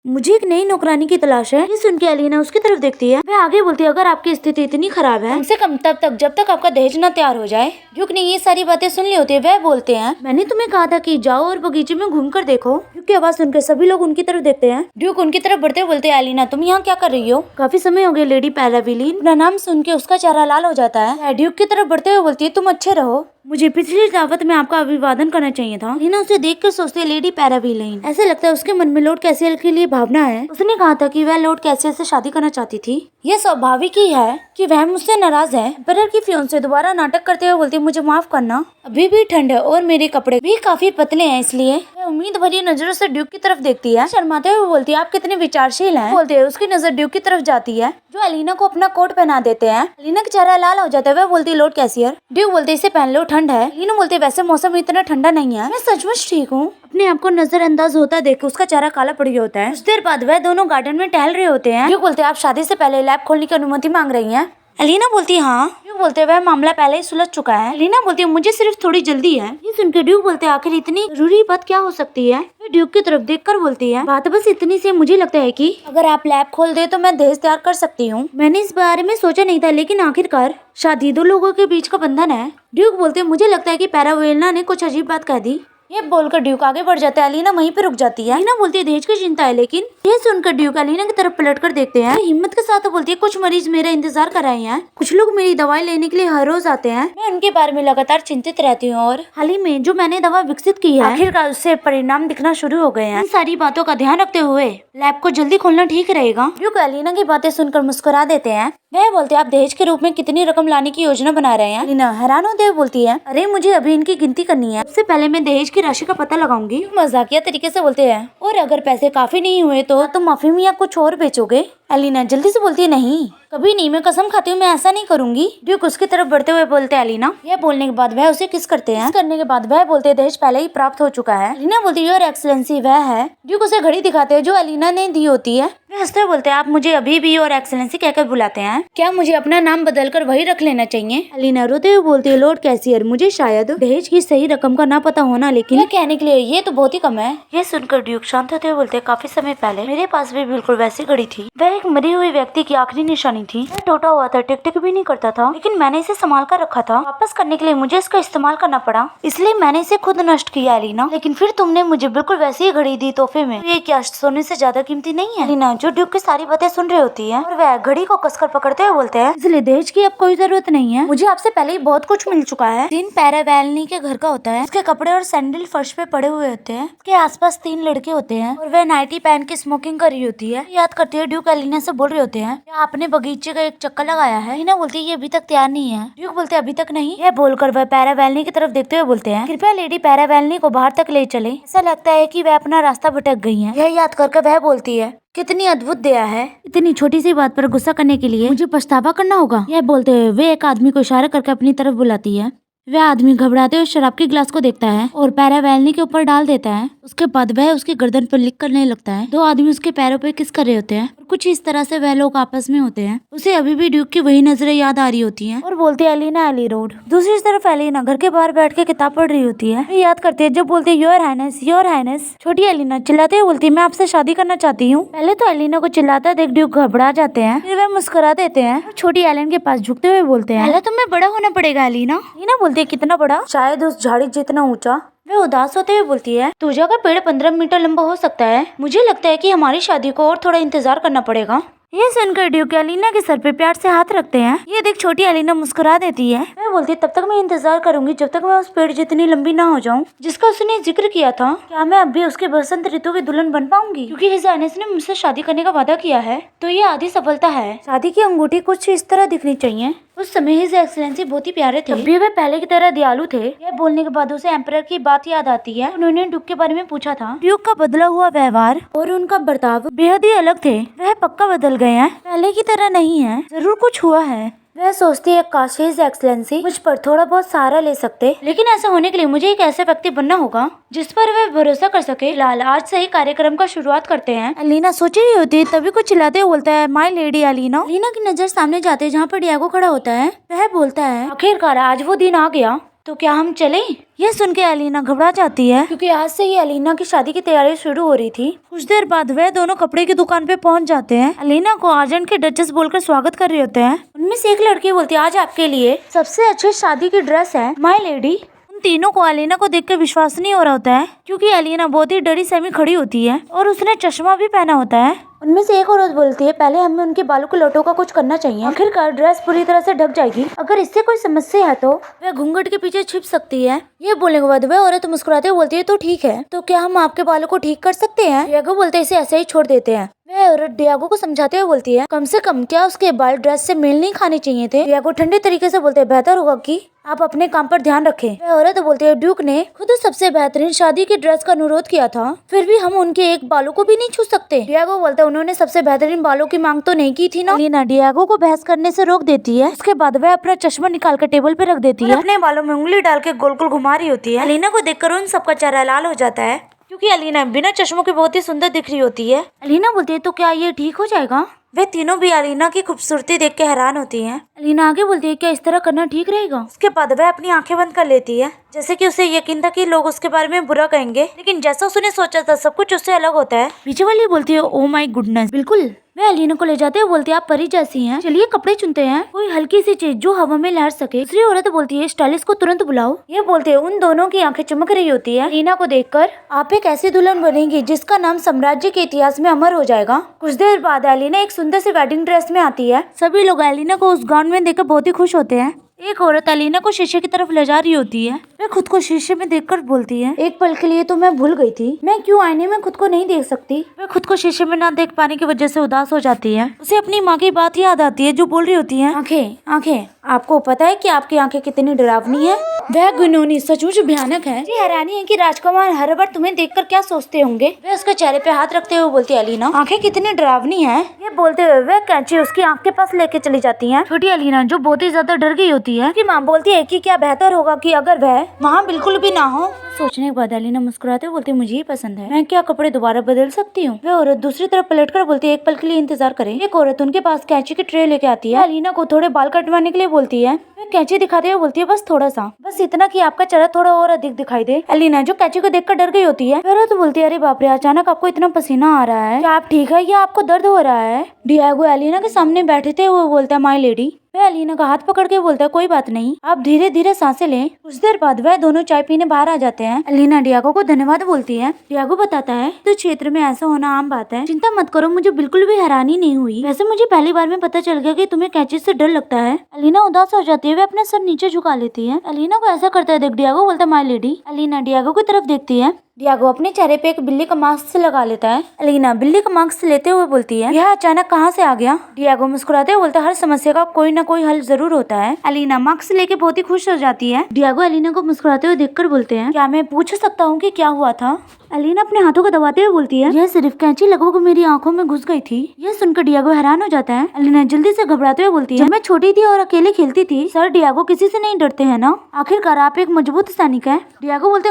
मुझे एक नई नौकरानी की तलाश है। ये सुन के एलिना उसकी तरफ देखती है। वह आगे बोलती है, अगर आपकी स्थिति इतनी खराब है, कम से कम तब तक जब तक आपका दहेज न तैयार हो जाए। ड्यूक ने ये सारी बातें सुन ली होती है। वह बोलते हैं, मैंने तुम्हें कहा था कि जाओ और बगीचे में घूम कर देखो। ड्यूक की आवाज सुनकर सभी लोग उनकी तरफ देखते हैं। ड्यूक उनकी तरफ बढ़ते बोलते हैं, एलिना, तुम यहाँ क्या कर रही हो? काफी समय हो गया लेडी पैराविलीन। अपना नाम सुन के उसका चेहरा लाल हो जाता है। ड्यूक की तरफ बढ़ते हुए बोलती है, तुम अच्छे रहो, मुझे पिछली दावत में आपका अभिवादन करना चाहिए था। लीना उसे देखकर सोचती है, लेडी पैराविलीन। ऐसे लगता है उसके मन में लॉर्ड कैसियल के लिए भावना है। उसने कहा था कि वह लॉर्ड कैसियल से शादी करना चाहती थी। यह स्वाभाविक ही है कि वह मुझसे नाराज है। एम्परर की फियांसे दोबारा नाटक करते हुए बोलती, मुझे माफ करना, अभी भी ठंड है और मेरे कपड़े भी काफी पतले हैं, इसलिए वह उम्मीद भरी नजरों से ड्यूक की तरफ देखती है। शर्माते हुए बोलती है, आप कितने विचारशील हैं। बोलते है, उसकी नजर ड्यूक की तरफ जाती है, जो एलिना को अपना कोट पहना देते हैं। एलिना का चेहरा लाल हो जाता है। वह बोलती है, लॉर्ड कैसियर। ड्यूक बोलते, इसे पहन लो, ठंड है। एलिना बोलते, वैसे मौसम इतना ठंडा नहीं है, मैं सचमुच ठीक हूँ। अपने आप को नजरअंदाज होता देख उसका चेहरा काला पड़ गया होता है। कुछ देर बाद वह दोनों गार्डन में टहल रहे होते हैं। ड्यूक बोलते, आप शादी से पहले लैब खोलने की अनुमति मांग रही हैं। एलिना बोलती, हाँ। ड्यूक बोलते, वह मामला पहले ही सुलझ चुका है। एलिना बोलती, मुझे सिर्फ थोड़ी जल्दी है। ये सुनकर ड्यूक बोलते, आखिर इतनी जरूरी बात क्या हो सकती है? वे ड्यूक की तरफ देखकर बोलती है, बात बस इतनी सी, मुझे लगता है कि अगर आप लैब खोल दे तो मैं दहेज तैयार कर सकती हूँ। मैंने इस बारे में सोचा नहीं था, लेकिन आखिरकार शादी दो लोगों के बीच का बंधन है। ड्यूक बोलते, मुझे लगता है कि पैरावेलना ने कुछ अजीब बात कह दी। ये बोलकर ड्यूक आगे बढ़ जाता है। एलिना वहीं पे रुक जाती है। एलिना बोलती है, दहेज की चिंता है, लेकिन ये सुनकर ड्यूक एलिना की तरफ पलट कर देखते हैं। हिम्मत के साथ बोलती है, कुछ मरीज मेरा इंतजार कर रहे हैं, कुछ लोग मेरी दवाई लेने के लिए हर रोज आते हैं, मैं उनके बारे में लगातार चिंतित रहती हूँ, और हाल ही में जो मैंने दवा विकसित की है, आखिरकार उससे परिणाम दिखना शुरू हो गए हैं। इन सारी बातों का ध्यान रखते हुए लैब को जल्दी खोलना ठीक रहेगा। ड्यूक एलिना की बातें सुनकर मुस्कुरा देते हैं। वह बोलते हैं, आप दहेज के रूप में कितनी रकम लाने की योजना बना रहे हैं? एलिना हैरान होते हुए बोलती है, अरे मुझे अभी इनकी गिनती करनी है, सबसे पहले मैं दहेज की राशि का पता लगाऊंगी। मजाकिया तरीके से बोलते हैं, और अगर पैसे काफी नहीं हुए तो तुम अफीम या कुछ और बेचोगे? एलिना जल्दी से बोलती है, नहीं, कभी नहीं, मैं कसम खाती हूँ, मैं ऐसा नहीं करूंगी। ड्यूक उसकी तरफ बढ़ते हुए बोलते हैं, एलिना। यह बोलने के बाद वह उसे किस करते हैं। करने के बाद वह बोलते हैं, दहेज पहले ही प्राप्त हो चुका है। एलिना बोलती है, योर एक्सेलेंसी वह है। ड्यूक उसे घड़ी दिखाते हैं जो एलिना ने दी होती है। वे हंसते हुए बोलते हैं, आप मुझे अभी भी योर एक्सेलेंसी कहकर बुलाते हैं, क्या मुझे अपना नाम बदलकर वही रख लेना चाहिए? एलिना रोते हुए बोलती है, लॉर्ड कैसियर, मुझे शायद दहेज की सही रकम का ना पता होना, लेकिन यह कहने के लिए ये तो बहुत ही कम है। यह सुनकर ड्यूक शांत होते हुए बोलते हैं, काफी समय पहले मेरे पास भी बिल्कुल वैसी घड़ी थी। वह एक मरी हुई व्यक्ति की आखिरी निशानी थी। वह टूटा हुआ था, टिक टिक भी नहीं करता था, लेकिन मैंने इसे संभाल कर रखा था। वापस करने के लिए मुझे इसका इस्तेमाल करना पड़ा, इसलिए मैंने इसे खुद नष्ट किया। एलिना, लेकिन फिर तुमने मुझे बिल्कुल वैसी ही घड़ी दी तोहफे में, ये क्या सोने से ज्यादा कीमती नहीं है? एलिना, जो ड्यूक की सारी बातें सुन रही होती है, और वह घड़ी को कसकर पकड़ते हुए बोलते हैं, इसलिए दहेज की अब कोई जरूरत नहीं है, मुझे आपसे पहले ही बहुत कुछ मिल चुका है। सीन पैरावेलनी के घर का होता है। उसके कपड़े और सैंडल फर्श पे पड़े हुए होते हैं। उसके आसपास 3 लड़के होते हैं, और वह नाइटी पहन के स्मोकिंग कर रही होती है। याद करती है, ड्यूक एलिना से बोल रहे होते हैं, क्या आपने बगीचे का एक चक्कर लगाया है? एलिना बोलती है, ये अभी तक तैयार नहीं है। ड्यूक बोलते हैं, अभी तक नहीं। यह बोलकर वह पैरावेलनी की तरफ देखते हुए बोलते हैं, कृपया लेडी पैरावेलनी को बाहर तक ले चले, ऐसा लगता है कि वह अपना रास्ता भटक गई है। यह याद करके वह बोलती है, कितनी अद्भुत दया है, इतनी छोटी सी बात पर गुस्सा करने के लिए मुझे पछतावा करना होगा। यह बोलते हुए वे एक आदमी को इशारा करके अपनी तरफ बुलाती है। वह आदमी घबराते हुए शराब के गिलास को देखता है और पैरावेलनी के ऊपर डाल देता है। उसके बाद वह उसकी गर्दन पर लिक करने लगता है। 2 आदमी उसके पैरों पर किस कर रहे होते हैं, और कुछ इस तरह से वह लोग आपस में होते हैं। उसे अभी भी ड्यूक की वही नजरें याद आ रही होती हैं, और बोलते हैं, एलिना एली रोड। दूसरी तरफ एलिना घर के बाहर बैठ के किताब पढ़ रही होती है। वे याद करते हैं जब बोलते हैं, योर हाइनेस, योर हाइनेस। छोटी एलिना चिल्लाते हुए बोलती है, मैं आपसे शादी करना चाहती हूँ। पहले तो एलिना को चिल्लाता देख ड्यूक घबरा जाते हैं, फिर वह मुस्कुरा देते हैं और छोटी एलिन के पास झुकते हुए बोलते हैं, पहले तुम्हें बड़ा होना पड़ेगा एलिना। एलिना बोलती है, कितना बड़ा? शायद उस झाड़ी जितना ऊंचा। वह उदास होते हुए बोलती है, तुझा का पेड़ 15 मीटर लंबा हो सकता है, मुझे लगता है कि हमारी शादी को और थोड़ा इंतजार करना पड़ेगा। ये सुनकर ड्यूक एलिना के सर पे प्यार से हाथ रखते हैं। ये देख छोटी एलिना मुस्कुरा देती है। वह बोलती है तब तक मैं इंतजार करूंगी जब तक मैं उस पेड़ जितनी लंबी ना हो जाऊं जिसका उसने जिक्र किया था। क्या मैं अब भी उसके बसंत ऋतु की दुल्हन बन पाऊंगी? क्योंकि हिज हाइनेस ने मुझसे शादी करने का वादा किया है तो ये आधी सफलता है। शादी की अंगूठी कुछ इस तरह दिखनी चाहिए। उस समय हिज एक्सीलेंसी बहुत ही प्यारे थे। भी वे पहले की तरह दयालु थे। यह बोलने के बाद उसे एम्परर की बात याद आती है। उन्होंने ड्यूक के बारे में पूछा था। ड्यूक का बदला हुआ व्यवहार और उनका बर्ताव बेहद ही अलग थे। वह पक्का बदल गए हैं, पहले की तरह नहीं है। जरूर कुछ हुआ है। वह सोचती है काश हिज एक्सीलेंसी मुझ पर थोड़ा बहुत सहारा ले सकते, लेकिन ऐसा होने के लिए मुझे एक ऐसे व्यक्ति बनना होगा जिस पर वह भरोसा कर सके। फिलहाल आज से ही कार्यक्रम का शुरुआत करते हैं। एलिना सोच रही होती है तभी कुछ चिल्लाते हुए बोलता है माय लेडी एलिना। एलिना की नजर सामने जाते है जहाँ पर डियागो खड़ा होता है। वह बोलता है आखिरकार आज वो दिन आ गया, तो क्या हम चलें? यह सुन के एलिना घबरा जाती है क्योंकि आज से ही एलिना की शादी की तैयारी शुरू हो रही थी। कुछ देर बाद वह दोनों कपड़े की दुकान पे पहुंच जाते हैं। एलिना को आर्जेंट के डचेस बोलकर स्वागत कर रहे होते हैं। उनमें से एक लड़की बोलती है आज आपके लिए सबसे अच्छी शादी की ड्रेस है माय लेडी। उन तीनों को एलिना को देखकर विश्वास नहीं हो रहा होता है क्योंकि एलिना बहुत ही डरी सहमी खड़ी होती है और उसने चश्मा भी पहना होता है। उनमें से एक औरत बोलती है पहले हमें उनके बालों को लटों का कुछ करना चाहिए, आखिरकार ड्रेस पूरी तरह से ढक जाएगी। अगर इससे कोई समस्या है तो वह घूंघट के पीछे छिप सकती है। ये बोलने के बाद वह औरत मुस्कुराते हुए बोलती है तो ठीक है, तो क्या हम आपके बालों को ठीक कर सकते हैं? डियागो बोलते इसे ऐसे ही छोड़ देते हैं। वह औरत डियागो को समझाते हुए बोलती है कम से कम क्या उसके बाल ड्रेस से मेल नहीं खाने चाहिए थे? डियागो ठंडे तरीके से बोलते हैं बेहतर होगा कि आप अपने काम पर ध्यान रखें। वह औरत बोलती है ड्यूक ने खुद सबसे बेहतरीन शादी की ड्रेस का अनुरोध किया था, फिर भी हम उनके एक बालों को भी नहीं छू सकते। डियागो बोलता है उन्होंने सबसे बेहतरीन बालों की मांग तो नहीं की थी ना? एलिना डियागो को बहस करने से रोक देती है। उसके बाद वह अपना चश्मा निकाल कर टेबल पे रख देती है। अपने बालों में उंगली डाल के गोल गोल घुमा रही होती है। एलिना को देखकर उन सबका चेहरा लाल हो जाता है क्योंकि एलिना बिना चश्मों के बहुत ही सुंदर दिख रही होती है। एलिना बोलती है तो क्या ये ठीक हो जाएगा? वे तीनों भी एलिना की खूबसूरती देख के हैरान होती हैं। एलिना आगे बोलती है क्या इस तरह करना ठीक रहेगा? उसके बाद वह अपनी आंखें बंद कर लेती है जैसे कि उसे यकीन था कि लोग उसके बारे में बुरा कहेंगे, लेकिन जैसा उसने सोचा था सब कुछ उससे अलग होता है। पीछे वाली बोलती है ओ माय गुडनेस, बिल्कुल। वह एलिना को ले जाते हुए बोलती है आप परी जैसी हैं, चलिए कपड़े चुनते हैं, कोई हल्की सी चीज जो हवा में लहर सके। दूसरी औरत बोलती है स्टाइलिस्ट को तुरंत बुलाओ। ये बोलते हैं उन दोनों की आंखें चमक रही होती है। एलिना को देखकर आप एक ऐसी दुल्हन बनेंगी जिसका नाम साम्राज्य के इतिहास में अमर हो जाएगा। कुछ देर बाद एलिना एक सुंदर सी वेडिंग ड्रेस में आती है। सभी लोग एलिना को उस गाउन में देखकर बहुत ही खुश होते हैं। एक औरत एलिना को शीशे की तरफ ले जा रही होती है। वह खुद को शीशे में देखकर बोलती है एक पल के लिए तो मैं भूल गई थी मैं क्यों आईने में खुद को नहीं देख सकती। वह खुद को शीशे में ना देख पाने की वजह से उदास हो जाती है। उसे अपनी माँ की बात याद आती है जो बोल रही होती है आंखें आंखें, आपको पता है कि आपकी आंखें कितनी डरावनी है? वह गुनूनी सचमुच भयानक है। जी हैरानी है कि राजकुमार हर बार तुम्हें देखकर क्या सोचते होंगे। वह उसके चेहरे पे हाथ रखते हुए बोलती है एलिना आंखें कितनी डरावनी है। ये बोलते हुए वह कैंची उसकी आंख के पास लेके चली जाती है। छोटी एलिना जो बहुत ही ज्यादा डर गई होती है कि माँ बोलती है कि क्या बेहतर होगा कि अगर वह वहाँ बिल्कुल भी ना हो। सोचने के बाद एलिना मुस्कुराते हुए बोलती है मुझे ही पसंद है, मैं क्या कपड़े दोबारा बदल सकती हूँ? वह औरत दूसरी तरफ पलटकर बोलती है एक पल के लिए इंतजार करें। एक औरत उनके पास कैंची की ट्रे लेके आती है। एलिना को थोड़े बाल कटवाने के लिए बोलती है। वह कैंची दिखाते हुए बोलती है बस थोड़ा सा, बस इतना कि आपका चेहरा थोड़ा और अधिक दिखाई दे। एलिना जो कैंची को देखकर डर गई होती है। वह तो बोलती है अरे बाप रे, अचानक आपको इतना पसीना आ रहा है, क्या आप ठीक है या आपको दर्द हो रहा है? डियागो एलिना के सामने बैठते हुए बोलता है माय लेडी। वह एलिना का हाथ पकड़ के बोलता है कोई बात नहीं, आप धीरे धीरे सांसें लें। कुछ देर बाद वह दोनों चाय पीने बाहर आ जाते हैं। एलिना डियागो को धन्यवाद बोलती है। डियागो बताता है तो क्षेत्र में ऐसा होना आम बात है, चिंता मत करो, मुझे बिल्कुल भी हैरानी नहीं हुई। वैसे मुझे पहली बार में पता चल गया कि तुम्हें कैंची से डर लगता है। एलिना उदास हो जाती है। वह अपना सर नीचे झुका लेती है। एलिना को ऐसा करता है देख डियागो बोलता है माय लेडी। एलिना डियागो की तरफ देखती है। डियागो अपने चेहरे पे एक बिल्ली का मास्क लगा लेता है। एलिना बिल्ली का मास्क लेते हुए बोलती है यह अचानक कहाँ से आ गया? डियागो मुस्कुराते हुए बोलता है हर समस्या का कोई ना कोई हल जरूर होता है। एलिना मास्क लेके बहुत ही खुश हो जाती है। डियागो एलिना को मुस्कुराते हुए देखकर बोलते हैं क्या मैं पूछ सकता हूँ कि क्या हुआ था? एलिना अपने हाथों को दबाते हुए बोलती है यह सिर्फ कैंची लगभग मेरी आंखों में घुस गई थी। यह सुनकर डियागो हैरान हो जाता है। एलिना जल्दी से घबराते हुए बोलती है जब मैं छोटी थी और अकेले खेलती थी सर डियागो किसी से नहीं डरते हैं ना, आखिरकार आप एक मजबूत सैनिक है। डियागो बोलते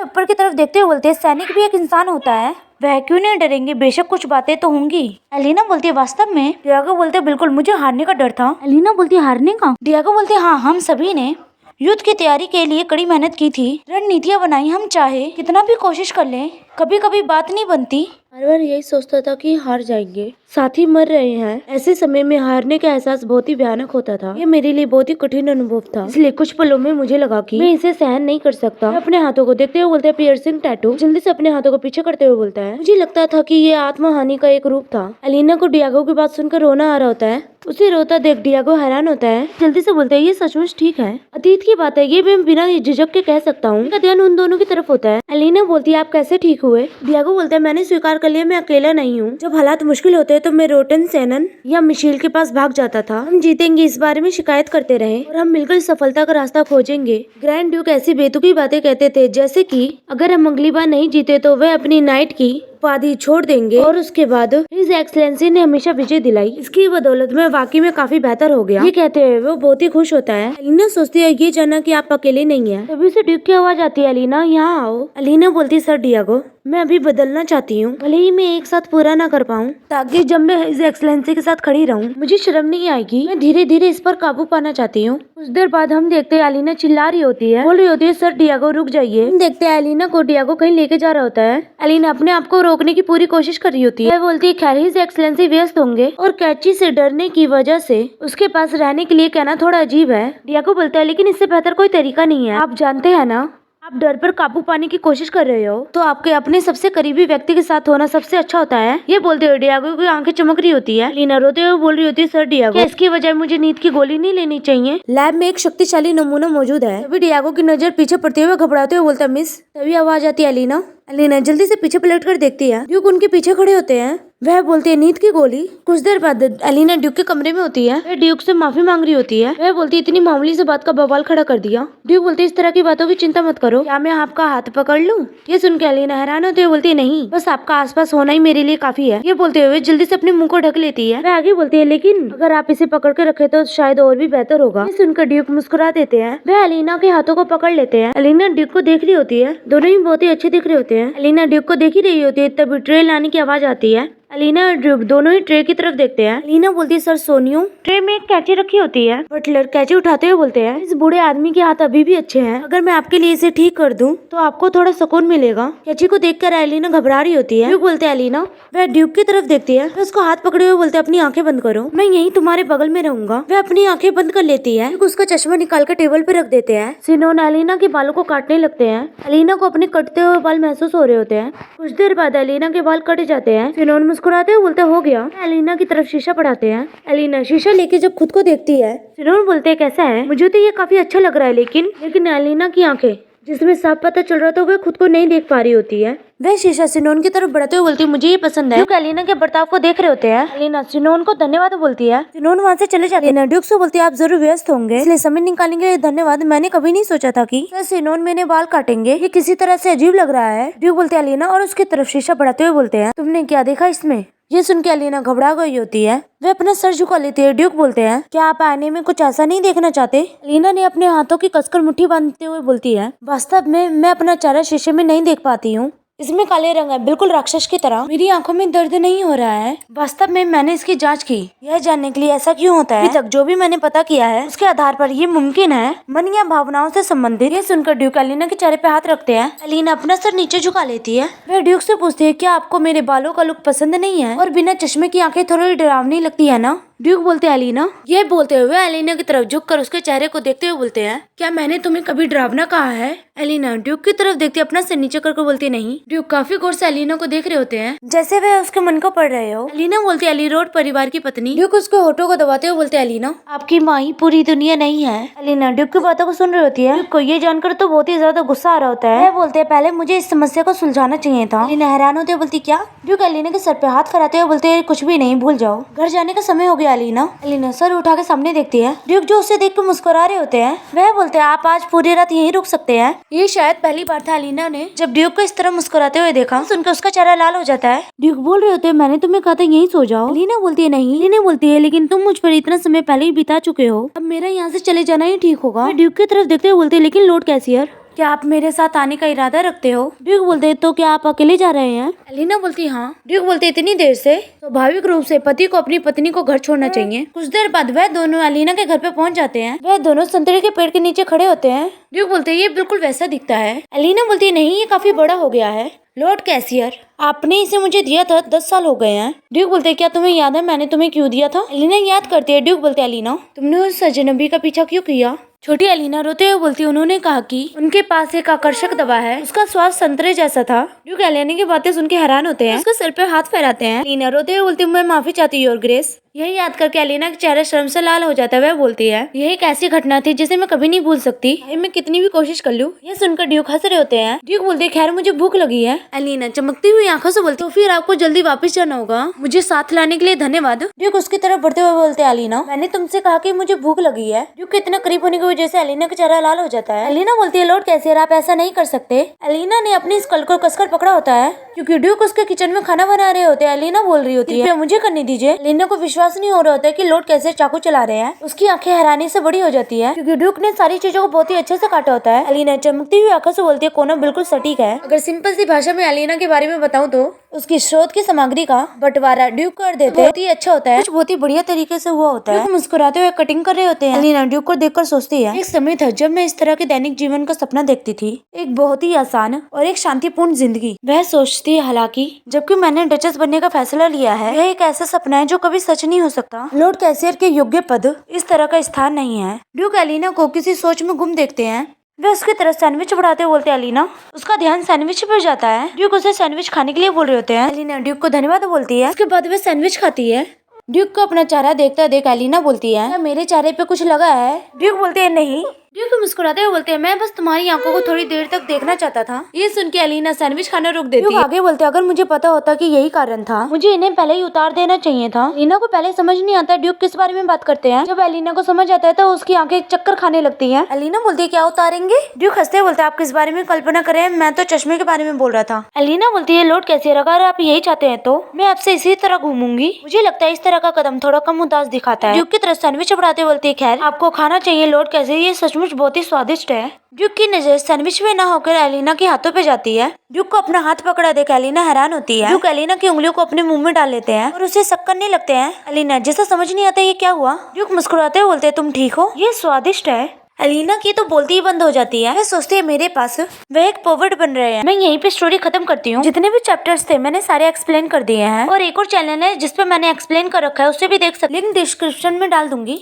ऊपर की तरफ देखते हुए बोलते हैं सैनिक भी एक इंसान होता है, वह क्यों नहीं डरेंगे, बेशक कुछ बातें तो होंगी। एलिना बोलती है वास्तव में? डियागो बोलते बिल्कुल, मुझे हारने का डर था। एलिना बोलती है हारने का? डियागो बोलते हाँ, हम सभी ने युद्ध की तैयारी के लिए कड़ी मेहनत की थी, रणनीतियाँ बनाई, हम चाहे कितना भी कोशिश कर लें कभी कभी बात नहीं बनती। हर बार यही सोचता था कि हार जाएंगे, साथी मर रहे हैं। ऐसे समय में हारने का एहसास बहुत ही भयानक होता था। ये मेरे लिए बहुत ही कठिन अनुभव था। इसलिए कुछ पलों में मुझे लगा कि मैं इसे सहन नहीं कर सकता। मैं अपने हाथों को देखते हुए बोलता है पियर्सिंग टैटू। जल्दी से अपने हाथों को पीछे करते हुए बोलता है, मुझे लगता था कि ये आत्महानि का एक रूप था। एलिना को डियागो की बात सुनकर रोना आ रहा होता है। उसे रोता देख डियागो हैरान होता है। जल्दी से बोलता है ये सचमुच ठीक है, अतीत की बात है, ये मैं बिना झिझक के कह सकता हूँ। उनका ध्यान उन दोनों की तरफ होता है। एलिना बोलती है आप कैसे ठीक हुए? डियागो बोलता है मैंने स्वीकार कर लिया मैं अकेला नहीं हूँ। जब हालात मुश्किल होते हैं तो मैं रोटन सेनन या मिशेल के पास भाग जाता था। हम जीतेंगे इस बारे में शिकायत करते रहे और हम मिलकर सफलता का रास्ता खोजेंगे। ग्रैंड ड्यूक ऐसी बेतुकी बातें कहते थे जैसे कि अगर हम अगली बार नहीं जीते तो वह अपनी नाइट की उपाधि छोड़ देंगे और उसके बाद हिज एक्सलेंसी ने हमेशा विजय दिलाई। इसकी बदौलत में वाकई में काफी बेहतर हो गया। ये कहते हुए वो बहुत ही खुश होता है। एलिना सोचती है ये जाना कि आप अकेले नहीं है। तभी से ड्यूक की आवाज आती है एलिना यहाँ आओ। एलिना बोलती सर डियागो मैं अभी बदलना चाहती हूँ, भले ही मैं एक साथ पूरा ना कर पाऊँ, ताकि जब मैं हिज एक्सलेंसी के साथ खड़ी रहूँ मुझे शर्म नहीं आएगी। मैं धीरे धीरे इस पर काबू पाना चाहती हूँ। कुछ देर बाद हम देखते हैं एलिना चिल्ला रही होती है, बोल रही होती है सर डियागो रुक जाइए। हम देखते हैं एलिना को डियागो कहीं लेके जा रहा होता है। एलिना अपने आप को रोकने की पूरी कोशिश कर रही होती है। वह बोलती है खैर हिज एक्सलेंसी व्यस्त होंगे और कैची से डरने की वजह से उसके पास रहने के लिए कहना थोड़ा अजीब है। डियागो बोलता है लेकिन इससे बेहतर कोई तरीका नहीं है। आप जानते हैं ना आप डर पर काबू पाने की कोशिश कर रहे हो तो आपके अपने सबसे करीबी व्यक्ति के साथ होना सबसे अच्छा होता है। ये बोलते हुए डियागो की आंखें चमक रही होती है। लीना रोते हुए बोल रही होती है सर डियागो क्या इसकी वजह मुझे नींद की गोली नहीं लेनी चाहिए? लैब में एक शक्तिशाली नमूना मौजूद है। तभी डियागो की नजर पीछे पड़ते हुए घबराते हुए बोलता है मिस। तभी आवाज आती है एलिना। एलिना जल्दी से पीछे पलट कर देखती है। ड्यूक उनके पीछे खड़े होते हैं। वह बोलती है नींद की गोली। कुछ देर बाद एलिना ड्यूक के कमरे में होती है। वह ड्यूक से माफी मांग रही होती है। वह बोलती है इतनी मामूली से बात का बवाल खड़ा कर दिया। ड्यूक बोलती है इस तरह की बातों की चिंता मत करो, क्या मैं आपका हाथ पकड़ लूं? ये सुन के एलिना हैरान होते हुए बोलती है नहीं, बस आपका आसपास होना ही मेरे लिए काफी है। ये बोलते हुए जल्दी से अपने मुंह को ढक लेती है। वह आगे बोलती है लेकिन अगर आप इसे पकड़ के रखे तो शायद और भी बेहतर होगा। ये सुनकर ड्यूक मुस्कुरा देते हैं। वह एलिना के हाथों को पकड़ लेते हैं। एलिना ड्यूक को देख रही होती है। दोनों ही बहुत ही अच्छे दिख रहे होते हैं। एलिना ड्यूक को देख ही रही होती है तभी ट्रे लाने की आवाज आती है। एलिना और ड्यूक दोनों ही ट्रे की तरफ देखते हैं। एलिना बोलती है सर सोनियो। ट्रे में एक कैची रखी होती है। बटलर कैची उठाते हुए बोलते हैं इस बूढ़े आदमी के हाथ अभी भी अच्छे हैं, अगर मैं आपके लिए इसे ठीक कर दूं तो आपको थोड़ा सुकून मिलेगा। कैची को देखकर एलिना घबरा रही होती है। ड्यूक बोलते हैं एलिना। वह ड्यूक की तरफ देखती है। वह उसको हाथ पकड़े हुए बोलते हैं अपनी आंखें बंद करो, मैं यहीं तुम्हारे बगल में रहूंगा। वह अपनी आंखें बंद कर लेती है। उसका चश्मा निकाल कर टेबल पे रख देते हैं। सिनोन एलिना के बालों को काटने लगते हैं। एलिना को अपने कटते हुए बाल महसूस हो रहे होते हैं। कुछ देर बाद एलिना के बाल कट जाते हैं। सिनोन मुस्कुराते हुए बोलते हो गया। एलिना की तरफ शीशा बढ़ाते हैं। एलिना शीशा लेके जब खुद को देखती है, सिनोन बोलते हैं कैसा है? मुझे तो ये काफी अच्छा लग रहा है लेकिन एलिना की आंखें जिसमें साफ पता चल रहा था वह खुद को नहीं देख पा रही होती है। वह शीशा सिनोन की तरफ बढ़ते हुए बोलती है मुझे ये पसंद है। ड्यूक एलिना के बर्ताव को देख रहे होते हैं। एलिना सिनोन को धन्यवाद बोलती है। सिनोन वहाँ से चले जाती है। ड्यूक से बोलती है आप जरूर व्यस्त होंगे इसलिए समय निकालने के लिए धन्यवाद। मैंने कभी नहीं सोचा था कि सिनोन मेरे बाल काटेंगे, ये किसी तरह से अजीब लग रहा है। ड्यूक बोलते हैं एलिना और उसकी तरफ शीशा बढ़ाते हुए बोलते हैं तुमने क्या देखा इसमें? ये सुन के एलिना घबरा गई होती है। वे अपना सर झुका लेती है। ड्यूक बोलते हैं क्या आप आईने में कुछ ऐसा नहीं देखना चाहते? एलिना ने अपने हाथों की कसकर मुट्ठी बांधते हुए बोलती है वास्तव में मैं अपना चेहरा शीशे में नहीं देख पाती हूँ, इसमें काले रंग है बिल्कुल राक्षस की तरह। मेरी आंखों में दर्द नहीं हो रहा है। वास्तव में मैंने इसकी जांच की यह जानने के लिए ऐसा क्यों होता है। अभी तक जो भी मैंने पता किया है उसके आधार पर ये मुमकिन है मन या भावनाओं से संबंधित। ये सुनकर ड्यूक एलिना के चेहरे पे हाथ रखते हैं। एलिना अपना सर नीचे झुका लेती है। वह ड्यूक से पूछती है क्या आपको मेरे बालों का लुक पसंद नहीं है और बिना चश्मे की आंखें थोड़ी डरावनी लगती है ना? ड्यूक बोलते हैं एलिना। यह बोलते हुए एलिना की तरफ झुककर उसके चेहरे को देखते हुए बोलते हैं क्या मैंने तुम्हें कभी डरावना कहा है? एलिना ड्यूक की तरफ देखती अपना सिर नीचे करके बोलती नहीं। ड्यूक काफी गौर से एलिना को देख रहे होते हैं जैसे वह उसके मन को पढ़ रहे हो। एलिना बोलती है एली रोड परिवार की पत्नी। ड्यूक उसके होठों को दबाते हुए बोलते हैं एलिना आपकी माँ ही पूरी दुनिया नहीं है। एलिना ड्यूक की बातों को सुन रही होती है। ड्यूक को ये जानकर तो बहुत ही ज्यादा गुस्सा आ रहा होता है। वह बोलते हैं पहले मुझे इस समस्या को सुलझाना चाहिए था। एलिना हैरान होते हुए बोलती क्या? ड्यूक एलिना के सर पे हाथ कराते हुए बोलते कुछ भी नहीं, भूल जाओ, घर जाने का समय हो गया। एलिना सर उठा के सामने देखती है। ड्यूक जो उसे देख कर मुस्कुरा रहे होते हैं। वह बोलते हैं आप आज पूरी रात यहीं रुक सकते हैं। ये शायद पहली बार था एलिना ने जब ड्यूक को इस तरह मुस्कुराते हुए देखा। सुनकर उसका चेहरा लाल हो जाता है। ड्यूक बोल रहे होते हैं मैंने तुम्हें कहा था यहीं सो जाओ। एलिना बोलती है नहीं। एलिना बोलती है लेकिन तुम मुझ पर इतना समय पहले ही बिता चुके हो, अब मेरा यहाँ से चले जाना ही ठीक होगा। ड्यूक की तरफ देखते हुए बोलते हैं लेकिन लॉर्ड कैसियर क्या आप मेरे साथ आने का इरादा रखते हो? ड्यूक बोलते तो क्या आप अकेले जा रहे हैं? एलिना बोलती हाँ। ड्यूक बोलते इतनी देर से स्वाभाविक रूप से पति को अपनी पत्नी को घर छोड़ना चाहिए। कुछ देर बाद वह दोनों एलिना के घर पे पहुंच जाते हैं। वह दोनों संतरे के पेड़ के नीचे खड़े होते हैं। ड्यूक बोलते ये बिल्कुल वैसा दिखता है। एलिना बोलती है नहीं ये काफी बड़ा हो गया है। लॉर्ड कैसियर, आपने इसे मुझे दिया था, 10 साल हो गए हैं। ड्यूक बोलते हैं क्या तुम्हें याद है मैंने तुम्हें क्यों दिया था? एलिना याद करती है। ड्यूक बोलते हैं एलिना तुमने उस अजनबी का पीछा क्यों किया? छोटी एलिना रोते हुए बोलती है उन्होंने कहा कि उनके पास एक आकर्षक दवा है, उसका स्वाद संतरे जैसा था। ड्यूक एलिना की बातें सुन के हैरान होते हैं, उसके सिर पे हाथ फहराते हैं। एलिना रोते हुए बोलती है मैं माफी चाहती हूँ योर ग्रेस। यही याद करके एलिना का चेहरा शर्म से लाल हो जाता है। वह बोलती है यह एक ऐसी घटना थी जिसे मैं कभी नहीं भूल सकती, मैं कितनी भी कोशिश कर लूं। यह सुनकर ड्यूक हंस रहे होते हैं। ड्यूक बोलते खैर मुझे भूख लगी है। एलिना चमकती हुई आंखों से बोलती तो फिर आपको जल्दी वापस जाना होगा, मुझे साथ लाने के लिए धन्यवाद। ड्यूक उसकी तरफ बढ़ते हुए बोलते हैं एलिना मैंने तुमसे कहा कि मुझे भूख लगी है। ड्यूक के इतना करीब होने की वजह से एलिना का चेहरा लाल हो जाता है। एलिना बोलती है लॉर्ड कैसियर आप ऐसा नहीं कर सकते। एलिना ने अपनी स्कल को कसकर पकड़ा होता है क्योंकि ड्यूक उसके किचन में खाना बना रहे होते हैं। एलिना बोल रही होती है मुझे करने दीजिए। एलिना को विश्वास नहीं हो रहा होता है कि लॉर्ड कैसियर चाकू चला रहे हैं। उसकी आंखें हैरानी से बड़ी हो जाती है क्योंकि ड्यूक ने सारी चीजों को बहुत ही अच्छे से काटा होता है। एलिना चमकती हुई आंखों से बोलती है कोना बिल्कुल सटीक है। अगर सिंपल सी भाषा में एलिना के बारे में बताऊं तो उसकी शोध की सामग्री का बंटवारा ड्यूक कर देते हैं, बहुत ही अच्छा होता है, कुछ बहुत ही बढ़िया तरीके से हुआ होता है। मुस्कुराते हुए कटिंग कर रहे होते हैं। एलिना ड्यूक को देखकर सोचती है एक समय था जब मैं इस तरह के दैनिक जीवन का सपना देखती थी, एक बहुत ही आसान और एक शांतिपूर्ण जिंदगी। वह सोचती है हालांकि जबकि मैंने डचेस बनने का फैसला लिया है, यह एक ऐसा सपना है जो कभी सच नहीं हो सकता। लॉर्ड कैसियर के योग्य पद इस तरह का स्थान नहीं है। ड्यूक एलिना को किसी सोच में गुम देखते हैं। वे उसकी तरफ सैंडविच बढ़ाते हुए बोलते हैं एलिना। उसका ध्यान सैंडविच पर जाता है। ड्यूक उसे सैंडविच खाने के लिए बोल रहे होते हैं। एलिना ड्यूक को धन्यवाद बोलती है। उसके बाद वे सैंडविच खाती है। ड्यूक को अपना चेहरा देखता देख एलिना बोलती है क्या मेरे चेहरे पे कुछ लगा है? ड्यूक बोलते हैं नहीं। ड्यूक मुस्कुराते हुए बोलते हैं मैं बस तुम्हारी आंखों को थोड़ी देर तक देखना चाहता था। ये सुन के एलिना सैंडविच खाना रोक देती है। आगे बोलते अगर मुझे पता होता कि यही कारण था मुझे इन्हें पहले ही उतार देना चाहिए था। एलिना को पहले समझ नहीं आता ड्यूक किस बारे में बात करते हैं। जब एलिना को समझ आता है तो उसकी आंखें चक्कर खाने लगती है। एलिना बोलती है क्या उतारेंगे? ड्यूक हंसते बोलते आप किस बारे में कल्पना करें, मैं तो चश्मे के बारे में बोल रहा था। एलिना बोलती है लॉर्ड कैसियर अगर आप यही चाहते हैं तो मैं आपसे इसी तरह घूमूंगी। मुझे लगता है इस तरह का कदम थोड़ा कम उदास दिखाता है। ड्यूक की तरफ सैंडविच बढ़ाते बोलती है खैर आपको खाना चाहिए लॉर्ड कैसियर, ये सचमुच बहुत ही स्वादिष्ट है। ड्यूक की नजर सैंडविच में न होकर एलिना के हाथों पे जाती है। ड्यूक को अपना हाथ पकड़ा देख एलिना हैरान होती है। ड्यूक एलिना की उंगलियों को अपने मुंह में डाल लेते हैं और उसे शक करने लगते हैं। एलिना जैसा समझ नहीं आता ये क्या हुआ। ड्यूक मुस्कुराते हुए बोलते हैं तुम ठीक हो, ये स्वादिष्ट है। एलिना की तो बोलती ही बंद हो जाती है। वह सोचती है मेरे पास वह एक पोवर्ट बन रहे हैं। मैं यहीं पे स्टोरी खत्म करती हूँ। जितने भी चैप्टर्स थे मैंने सारे एक्सप्लेन कर दिए हैं और एक और चैनल है जिसपे मैंने एक्सप्लेन कर रखा है, उससे भी देख सकते, लिंक डिस्क्रिप्शन में डाल दूंगी।